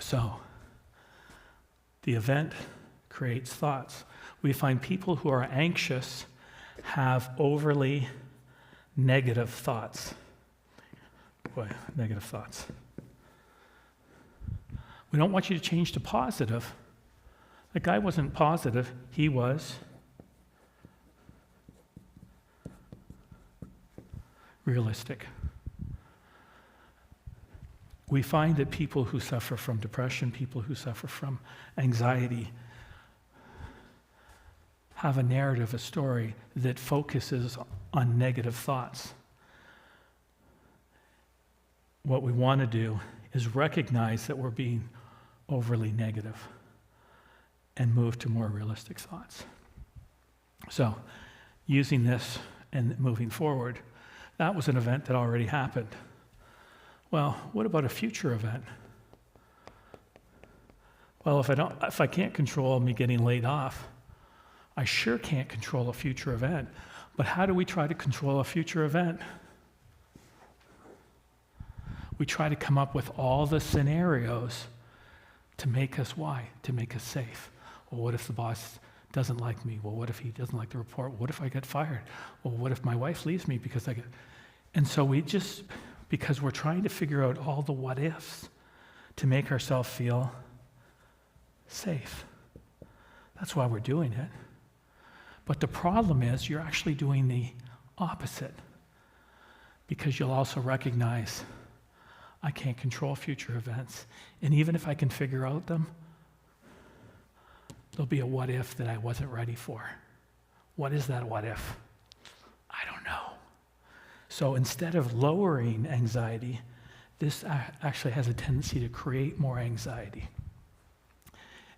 So, the event creates thoughts. We find people who are anxious have overly negative thoughts. Boy, negative thoughts. We don't want you to change to positive. The guy wasn't positive, he was realistic. We find that people who suffer from depression, people who suffer from anxiety, have a narrative, a story that focuses on negative thoughts. What we want to do is recognize that we're being overly negative and move to more realistic thoughts. So, using this and moving forward, that was an event that already happened. Well, what about a future event? Well, if I can't control me getting laid off, I sure can't control a future event. But how do we try to control a future event? We try to come up with all the scenarios to make us why? To make us safe. Well, what if the boss doesn't like me? Well, what if he doesn't like the report? What if I get fired? Well, what if my wife leaves me because I get... And so we just, because we're trying to figure out all the what ifs to make ourselves feel safe. That's why we're doing it. But the problem is you're actually doing the opposite, because you'll also recognize I can't control future events. And even if I can figure out them, there'll be a what if that I wasn't ready for. What is that what if? I don't know. So instead of lowering anxiety, this actually has a tendency to create more anxiety.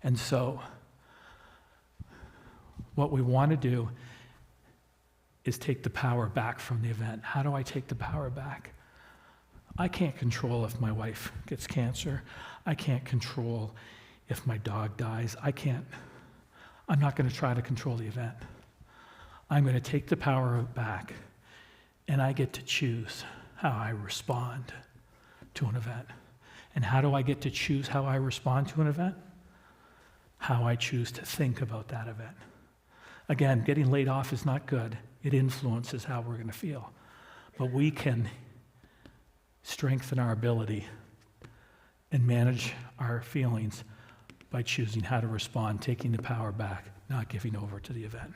And so what we want to do is take the power back from the event. How do I take the power back? I can't control if my wife gets cancer. I can't control if my dog dies. I'm not going to try to control the event. I'm going to take the power back, and I get to choose how I respond to an event. And how do I get to choose how I respond to an event? How I choose to think about that event. Again, getting laid off is not good. It influences how we're going to feel. But we can strengthen our ability and manage our feelings by choosing how to respond, taking the power back, not giving over to the event.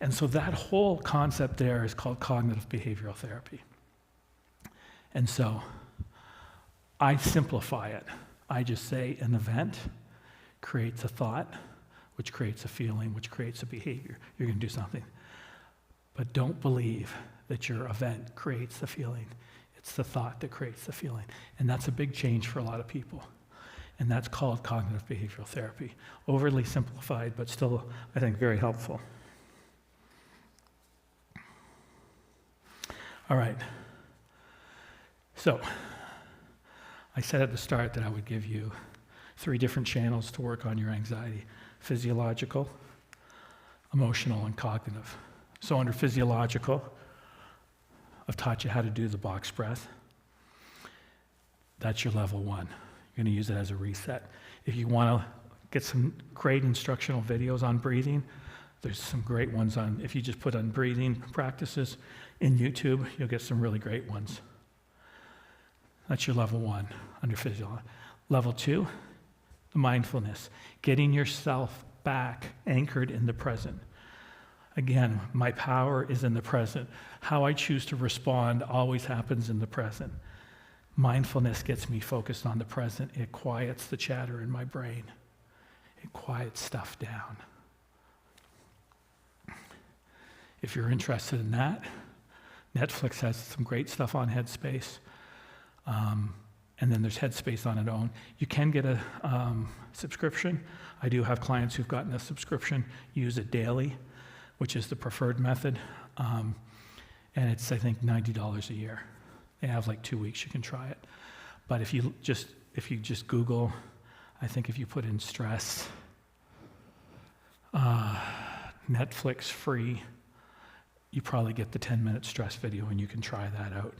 And so that whole concept there is called cognitive behavioral therapy. And so I simplify it. I just say an event creates a thought, which creates a feeling, which creates a behavior. You're going to do something. But don't believe that your event creates the feeling. It's the thought that creates the feeling. And that's a big change for a lot of people. And that's called cognitive behavioral therapy. Overly simplified, but still, I think, very helpful. All right. So, I said at the start that I would give you 3 different channels to work on your anxiety: physiological, emotional, and cognitive. So under physiological, I've taught you how to do the box breath. That's your level 1. You're going to use it as a reset. If you want to get some great instructional videos on breathing, there's some great ones on, if you just put on breathing practices in YouTube, you'll get some really great ones. That's your level 1 under physiology. Level 2, the mindfulness, getting yourself back anchored in the present. Again, my power is in the present. How I choose to respond always happens in the present. Mindfulness gets me focused on the present. It quiets the chatter in my brain. It quiets stuff down. If you're interested in that, Netflix has some great stuff on Headspace. And then there's Headspace on its own. You can get a subscription. I do have clients who've gotten a subscription, use it daily, which is the preferred method. And it's, I think, $90 a year. They have like 2 weeks you can try it. But if you just Google, I think if you put in stress, Netflix free, you probably get the 10-minute stress video and you can try that out.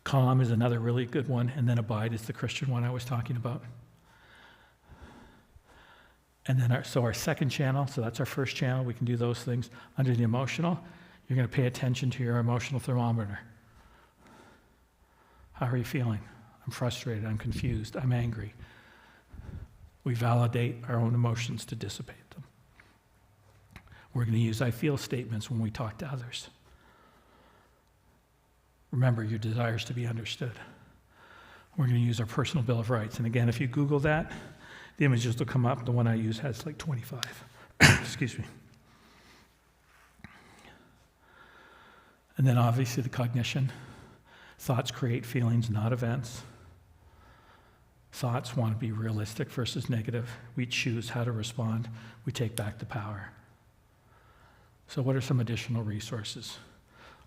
Calm is another really good one, and then Abide is the Christian one I was talking about. And then our second channel, so that's our first channel, we can do those things. Under the emotional, you're going to pay attention to your emotional thermometer. How are you feeling? I'm frustrated, I'm confused, I'm angry. We validate our own emotions to dissipate them. We're going to use I feel statements when we talk to others. Remember your desires to be understood. We're going to use our personal Bill of Rights. And again, if you Google that, the images will come up. The one I use has like 25. Excuse me. And then obviously the cognition. Thoughts create feelings, not events. Thoughts want to be realistic versus negative. We choose how to respond. We take back the power. So what are some additional resources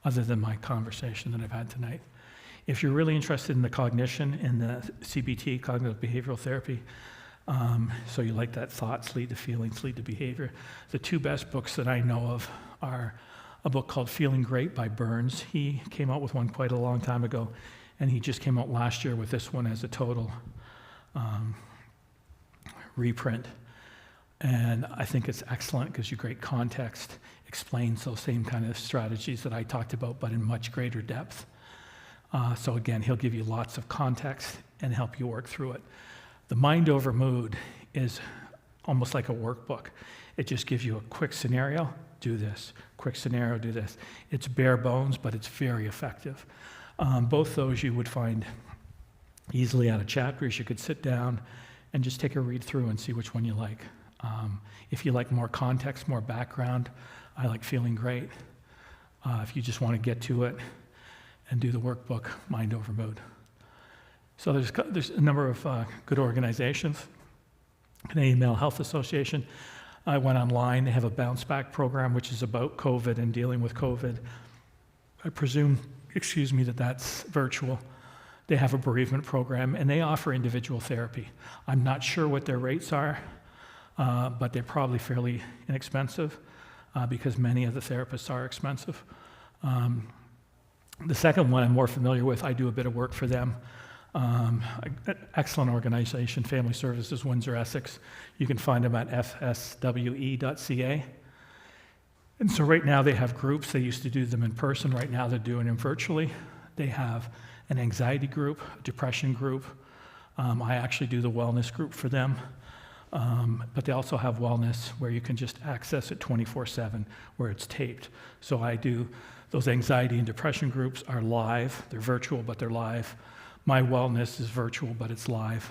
other than my conversation that I've had tonight? If you're really interested in the cognition, in the CBT, cognitive behavioral therapy, so you like that thoughts lead to feelings, lead to behavior, the 2 best books that I know of are a book called Feeling Great by Burns. He came out with one quite a long time ago, and he just came out last year with this one as a total reprint. And I think it's excellent, gives you great context, explains those same kind of strategies that I talked about, but in much greater depth. So again, he'll give you lots of context and help you work through it. The Mind Over Mood is almost like a workbook. It just gives you a quick scenario, do this. Quick scenario, do this. It's bare bones, but it's very effective. Both those you would find easily out of chapters. You could sit down and just take a read through and see which one you like. If you like more context, more background, I like Feeling Great. If you just want to get to it and do the workbook, Mind Over Mood. So there's a number of good organizations. Canadian Mental Health Association. I went online. They have a bounce back program, which is about COVID and dealing with COVID. I presume, that's virtual. They have a bereavement program, and they offer individual therapy. I'm not sure what their rates are, but they're probably fairly inexpensive because many of the therapists are expensive. The second one I'm more familiar with, I do a bit of work for them. Excellent organization, Family Services, Windsor, Essex. You can find them at fswe.ca. And so right now they have groups. They used to do them in person. Right now they're doing them virtually. They have an anxiety group, a depression group. I actually do the wellness group for them. But they also have wellness where you can just access it 24/7, where it's taped. So I do, those anxiety and depression groups are live. They're virtual, but they're live. My wellness is virtual, but it's live.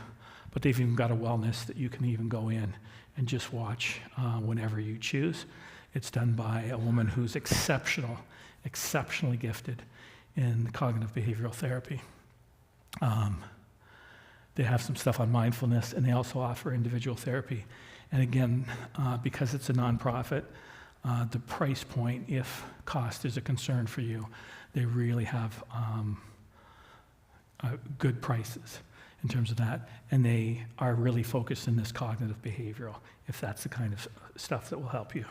But they've even got a wellness that you can even go in and just watch whenever you choose. It's done by a woman who's exceptionally gifted in cognitive behavioral therapy. They have some stuff on mindfulness, and they also offer individual therapy. And again, because it's a nonprofit, the price point, if cost is a concern for you, they really have good prices. in terms of that, and they are really focused in this cognitive behavioral, if that's the kind of stuff that will help you.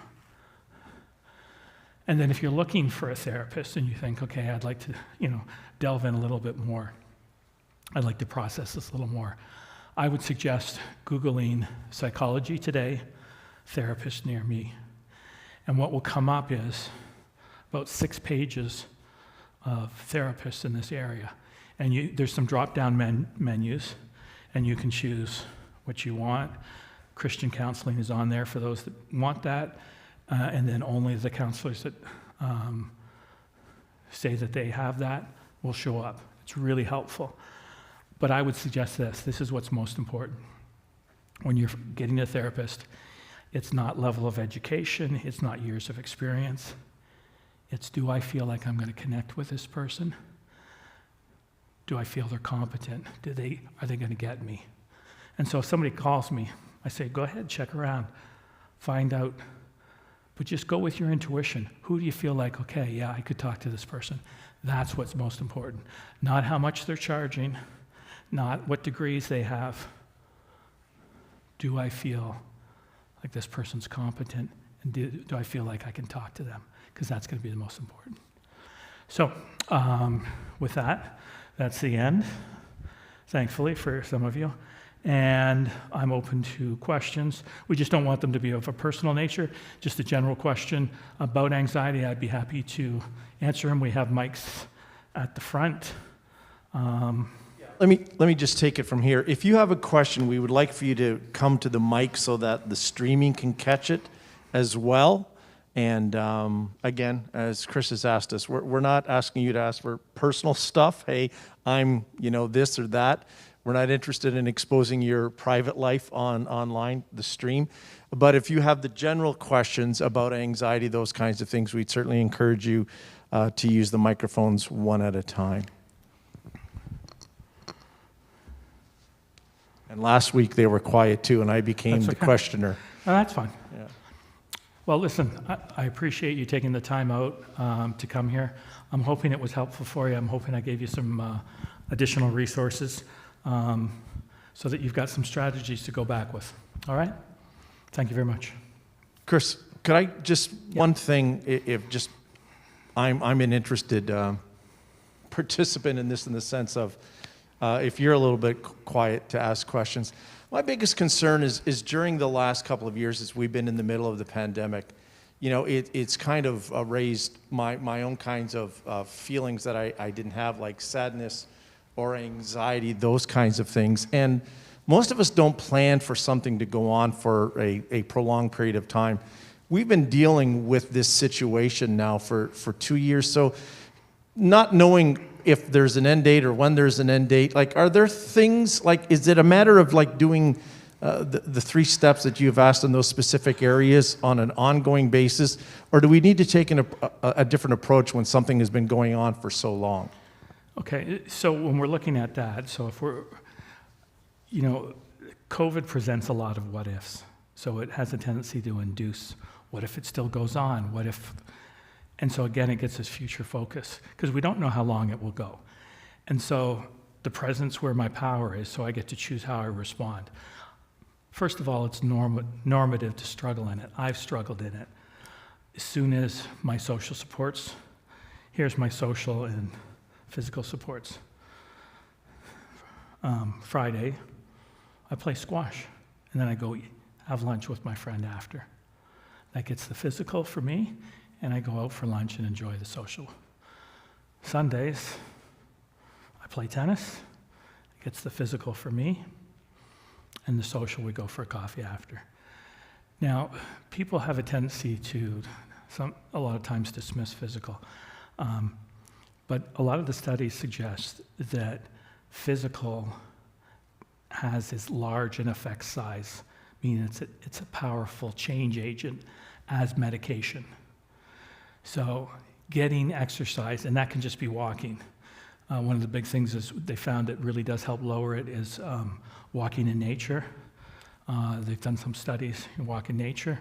And then if you're looking for a therapist and you think, okay, I'd like to, delve in a little bit more, I'd like to process this a little more, I would suggest Googling psychology today, therapist near me. And what will come up is about 6 pages of therapists in this area. And there's some drop-down menus, and you can choose what you want. Christian counseling is on there for those that want that, and then only the counselors that say that they have that will show up. It's really helpful. But I would suggest this is what's most important. When you're getting a therapist, it's not level of education, it's not years of experience. It's, do I feel like I'm going to connect with this person? Do I feel they're competent? Are they going to get me? And so if somebody calls me, I say, go ahead, check around, find out, but just go with your intuition. Who do you feel like, okay, yeah, I could talk to this person? That's what's most important. Not how much they're charging, not what degrees they have. Do I feel like this person's competent? And do I feel like I can talk to them? Because that's going to be the most important. So with that, that's the end, thankfully, for some of you. And I'm open to questions. We just don't want them to be of a personal nature, just a general question about anxiety. I'd be happy to answer them. We have mics at the front. Let me just take it from here. If you have a question, we would like for you to come to the mic so that the streaming can catch it as well. And again, as Chris has asked us, we're not asking you to ask for personal stuff. Hey, I'm this or that. We're not interested in exposing your private life online, the stream. But if you have the general questions about anxiety, those kinds of things, we'd certainly encourage you to use the microphones one at a time. And last week they were quiet too, and I became the questioner. Oh, that's fine. Yeah. Well, listen, I appreciate you taking the time out to come here. I'm hoping it was helpful for you. I'm hoping I gave you some additional resources so that you've got some strategies to go back with. All right? Thank you very much. Chris, could I just, one thing, if just, I'm an interested participant in this in the sense of, if you're a little bit quiet to ask questions. My biggest concern is during the last couple of years as we've been in the middle of the pandemic, it's kind of raised my own kinds of feelings that I didn't have, like sadness or anxiety, those kinds of things. And most of us don't plan for something to go on for a prolonged period of time. We've been dealing with this situation now for 2 years. So not knowing if there's an end date or when there's an end date, like, are there things, like, is it a matter of like doing the 3 steps that you've asked in those specific areas on an ongoing basis, or do we need to take a different approach when something has been going on for so long? Okay, so when we're looking at that, so if we're, COVID presents a lot of what ifs. So it has a tendency to induce, what if it still goes on? What if, and so again, it gets us future focus because we don't know how long it will go. And so the present's where my power is, so I get to choose how I respond. First of all, it's normative to struggle in it. I've struggled in it. As soon as my social supports, here's my social and physical supports. Friday, I play squash, and then I go have lunch with my friend after. That gets the physical for me, and I go out for lunch and enjoy the social. Sundays, I play tennis. It gets the physical for me, and the social, we go for a coffee after. Now, people have a tendency to, a lot of times, dismiss physical. But a lot of the studies suggest that physical has this large in effect size, meaning it's a powerful change agent as medication. So getting exercise, and that can just be walking. One of the big things is they found that really does help lower it is walking in nature. They've done some studies in walking in nature.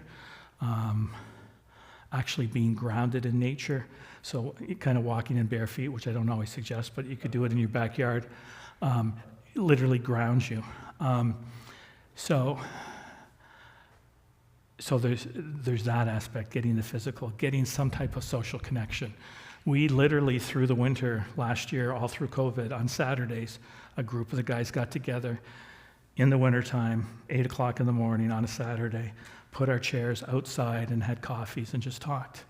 Actually being grounded in nature. So kind of walking in bare feet, which I don't always suggest, but you could do it in your backyard. literally grounds you. So there's that aspect, getting the physical, getting some type of social connection. We literally, through the winter last year, all through COVID, on Saturdays, a group of the guys got together in the wintertime, 8 o'clock in the morning on a Saturday, put our chairs outside and had coffees and just talked.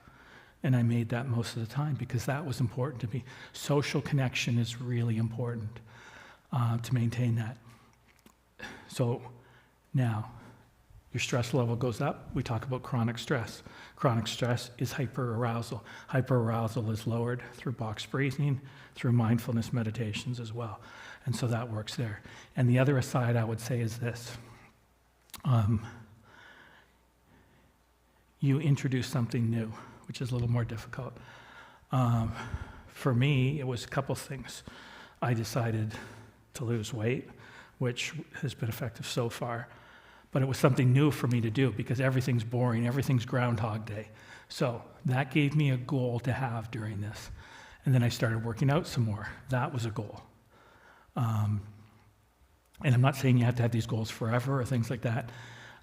And I made that most of the time because that was important to me. Social connection is really important to maintain that. So now, your stress level goes up. We talk about chronic stress. Chronic stress is hyperarousal. Hyperarousal is lowered through box breathing, through mindfulness meditations as well. And so that works there. And the other side I would say is this. You introduce something new, which is a little more difficult. For me, it was a couple things. I decided to lose weight, which has been effective so far. But it was something new for me to do because everything's boring, everything's Groundhog Day. So that gave me a goal to have during this. And then I started working out some more. That was a goal. And I'm not saying you have to have these goals forever or things like that.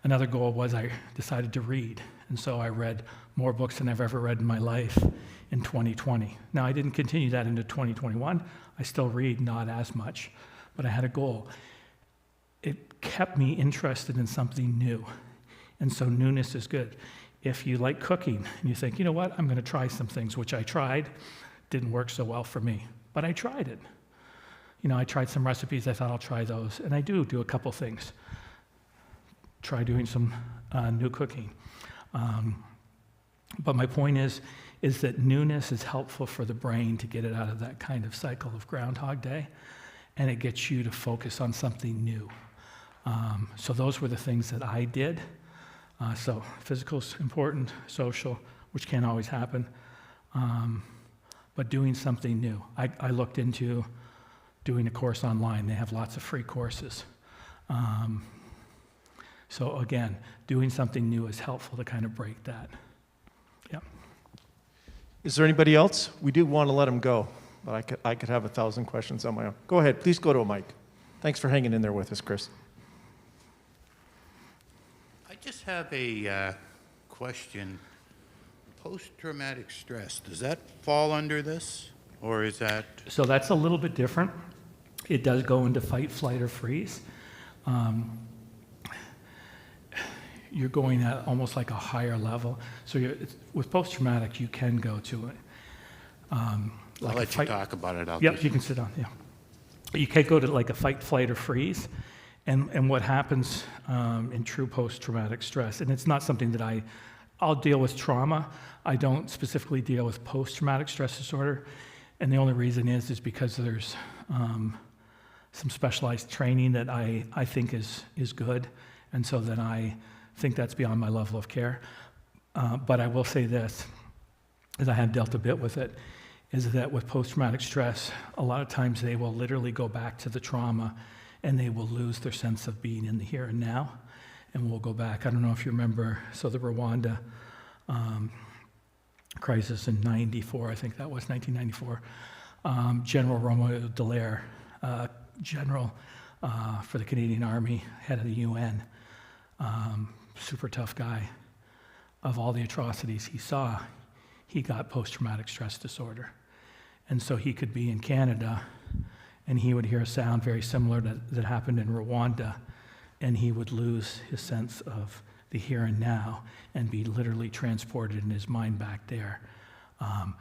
Another goal was I decided to read. And so I read more books than I've ever read in my life in 2020. Now, I didn't continue that into 2021. I still read, not as much, but I had a goal. It kept me interested in something new. And so newness is good. If you like cooking and you think, you know what, I'm going to try some things, which I tried, didn't work so well for me, but I tried it. You know, I tried some recipes, I thought I'll try those, and I do a couple things. Try doing some new cooking. But my point is that newness is helpful for the brain to get it out of that kind of cycle of Groundhog Day, and it gets you to focus on something new. So those were the things that I did. So physical's important, social, which can't always happen, but doing something new. I looked into doing a course online. They have lots of free courses. So again, doing something new is helpful to kind of break that. Yeah. Is there anybody else? We do want to let them go, but I could have 1,000 questions on my own. Go ahead, please go to a mic. Thanks for hanging in there with us, Chris. I just have a question. Post-traumatic stress, does that fall under this, or is that? So that's a little bit different. It does go into fight, flight, or freeze. You're going at almost like a higher level. So with post-traumatic, you can go to it. I'll let you talk about it. Yep, you can sit down, yeah. You can go to like a fight, flight, or freeze. And what happens in true post-traumatic stress, and it's not something that I'll deal with trauma. I don't specifically deal with post-traumatic stress disorder. And the only reason is because there's some specialized training that I think is good. And so then I think that's beyond my level of care. But I will say this, as I have dealt a bit with it, is that with post-traumatic stress, a lot of times they will literally go back to the trauma and they will lose their sense of being in the here and now. And we'll go back. I don't know if you remember, so the Rwanda crisis in 94, I think that was 1994. General Romeo Dallaire, general for the Canadian Army, head of the UN, super tough guy. Of all the atrocities he saw, he got post-traumatic stress disorder. And so he could be in Canada and he would hear a sound very similar that happened in Rwanda, and he would lose his sense of the here and now and be literally transported in his mind back there.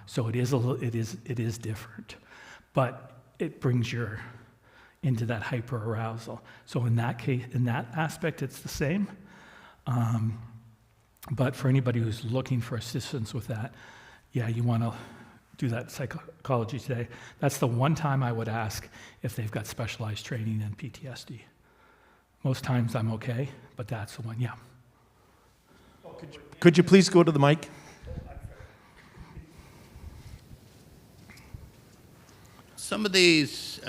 So it is different, but it brings you into that hyperarousal. So in that case, in that aspect, it's the same. But for anybody who's looking for assistance with that, yeah, you want to do that psychology today. That's the one time I would ask if they've got specialized training in PTSD. Most times I'm okay, but that's the one, yeah. Could you please go to the mic? Some of these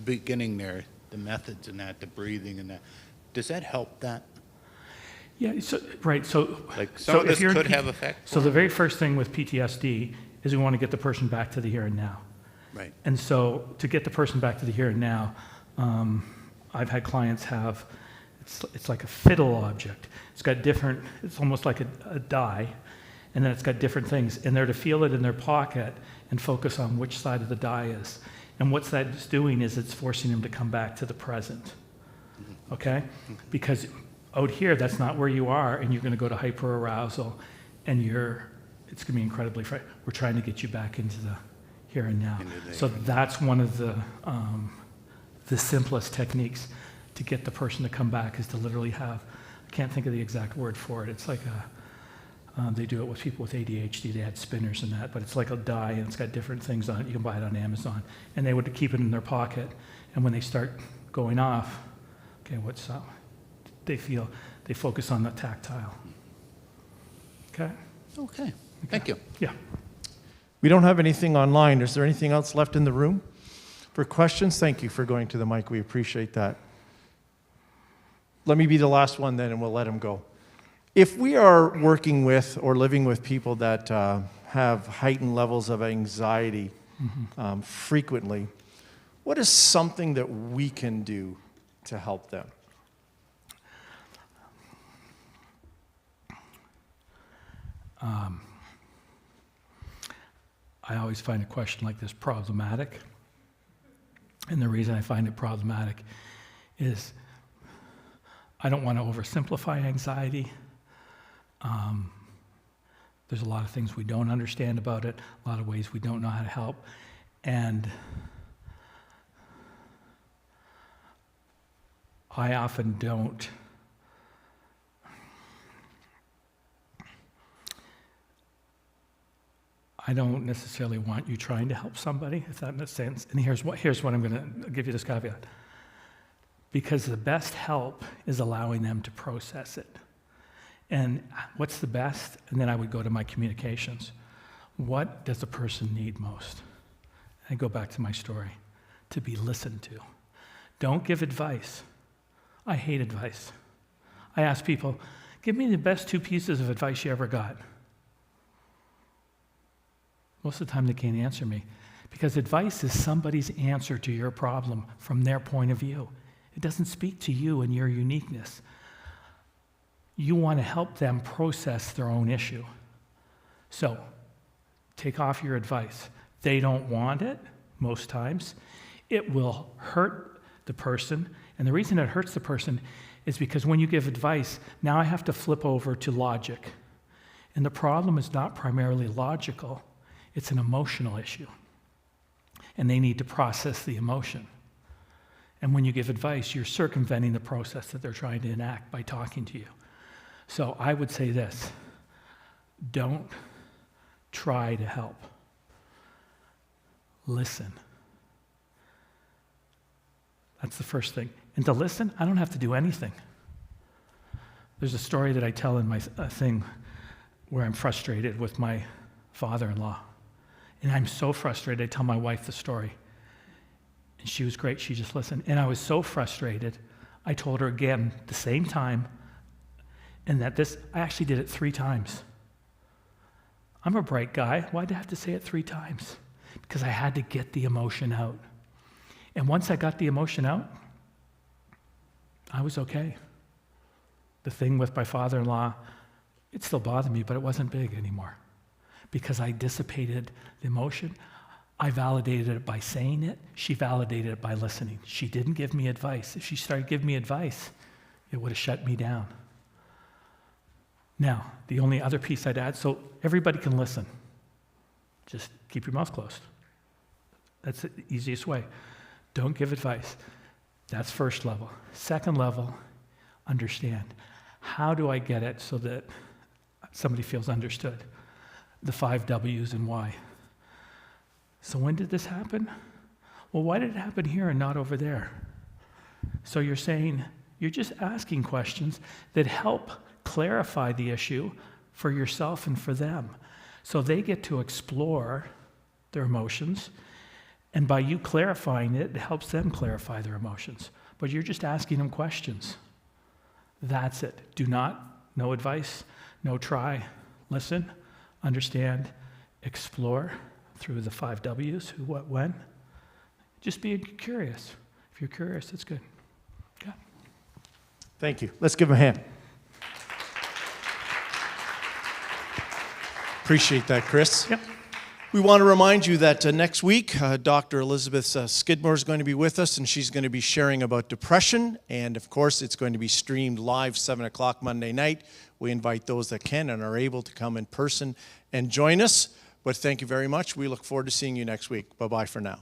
beginning there, the methods and that, the breathing and that, does that help that? Yeah, so, right, so... Like some of this could have effect? So the very first thing with PTSD is we want to get the person back to the here and now. Right. And so to get the person back to the here and now, I've had clients have, it's like a fiddle object. It's got different, it's almost like a die, and then it's got different things, and they're to feel it in their pocket and focus on which side of the die is. And what that's doing is it's forcing them to come back to the present, okay? Because out here, that's not where you are, and you're going to go to hyperarousal, and it's going to be incredibly frightening. We're trying to get you back into the here and now. So that's one of the simplest techniques to get the person to come back, is to literally have, I can't think of the exact word for it. It's like they do it with people with ADHD. They had spinners and that, but it's like a die, and it's got different things on it. You can buy it on Amazon. And they would keep it in their pocket, and when they start going off, okay, what's up? They focus on the tactile. Okay? Okay, thank you. Yeah. We don't have anything online. Is there anything else left in the room for questions? Thank you for going to the mic. We appreciate that. Let me be the last one then, and we'll let him go. If we are working with or living with people that have heightened levels of anxiety frequently, what is something that we can do to help them? I always find a question like this problematic. And the reason I find it problematic is I don't want to oversimplify anxiety. There's a lot of things we don't understand about it, a lot of ways we don't know how to help. And I often don't necessarily want you trying to help somebody, if that makes sense. And here's what I'm going to give you this caveat. Because the best help is allowing them to process it. And what's the best? And then I would go to my communications. What does a person need most? I go back to my story. To be listened to. Don't give advice. I hate advice. I ask people, give me the best 2 pieces of advice you ever got. Most of the time they can't answer me, because advice is somebody's answer to your problem from their point of view. It doesn't speak to you and your uniqueness. You want to help them process their own issue. So, take off your advice. They don't want it, most times. It will hurt the person, and the reason it hurts the person is because when you give advice, now I have to flip over to logic. And the problem is not primarily logical. It's an emotional issue. And they need to process the emotion. And when you give advice, you're circumventing the process that they're trying to enact by talking to you. So I would say this: don't try to help. Listen. That's the first thing. And to listen, I don't have to do anything. There's a story that I tell in my thing where I'm frustrated with my father-in-law. And I'm so frustrated, I tell my wife the story. And she was great, she just listened. And I was so frustrated, I told her again the same time, and that I actually did it 3 times. I'm a bright guy, why'd I have to say it 3 times? Because I had to get the emotion out. And once I got the emotion out, I was okay. The thing with my father-in-law, it still bothered me, but it wasn't big anymore. Because I dissipated the emotion. I validated it by saying it. She validated it by listening. She didn't give me advice. If she started giving me advice, it would have shut me down. Now, the only other piece I'd add, so everybody can listen. Just keep your mouth closed. That's the easiest way. Don't give advice. That's first level. Second level, understand. How do I get it so that somebody feels understood? The 5 W's and why. So when did this happen? Well, why did it happen here and not over there? So you're saying, you're just asking questions that help clarify the issue for yourself and for them. So they get to explore their emotions, and by you clarifying it, it helps them clarify their emotions. But you're just asking them questions. That's it. No advice, no try. Listen, understand, explore through the 5 W's, who, what, when. Just be curious. If you're curious, it's good. Okay. Thank you. Let's give him a hand. Appreciate that, Chris. Yep. We want to remind you that next week, Dr. Elizabeth Skidmore is going to be with us, and she's going to be sharing about depression. And, of course, it's going to be streamed live 7 o'clock Monday night. We invite those that can and are able to come in person and join us. But thank you very much. We look forward to seeing you next week. Bye-bye for now.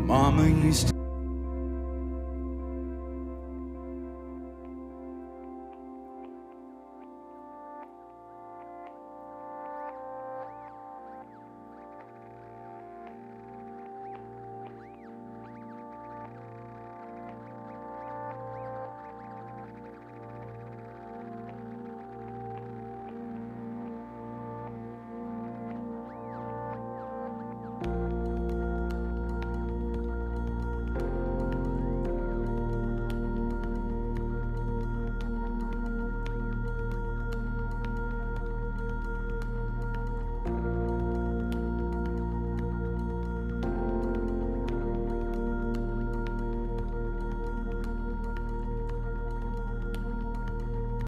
Mama used to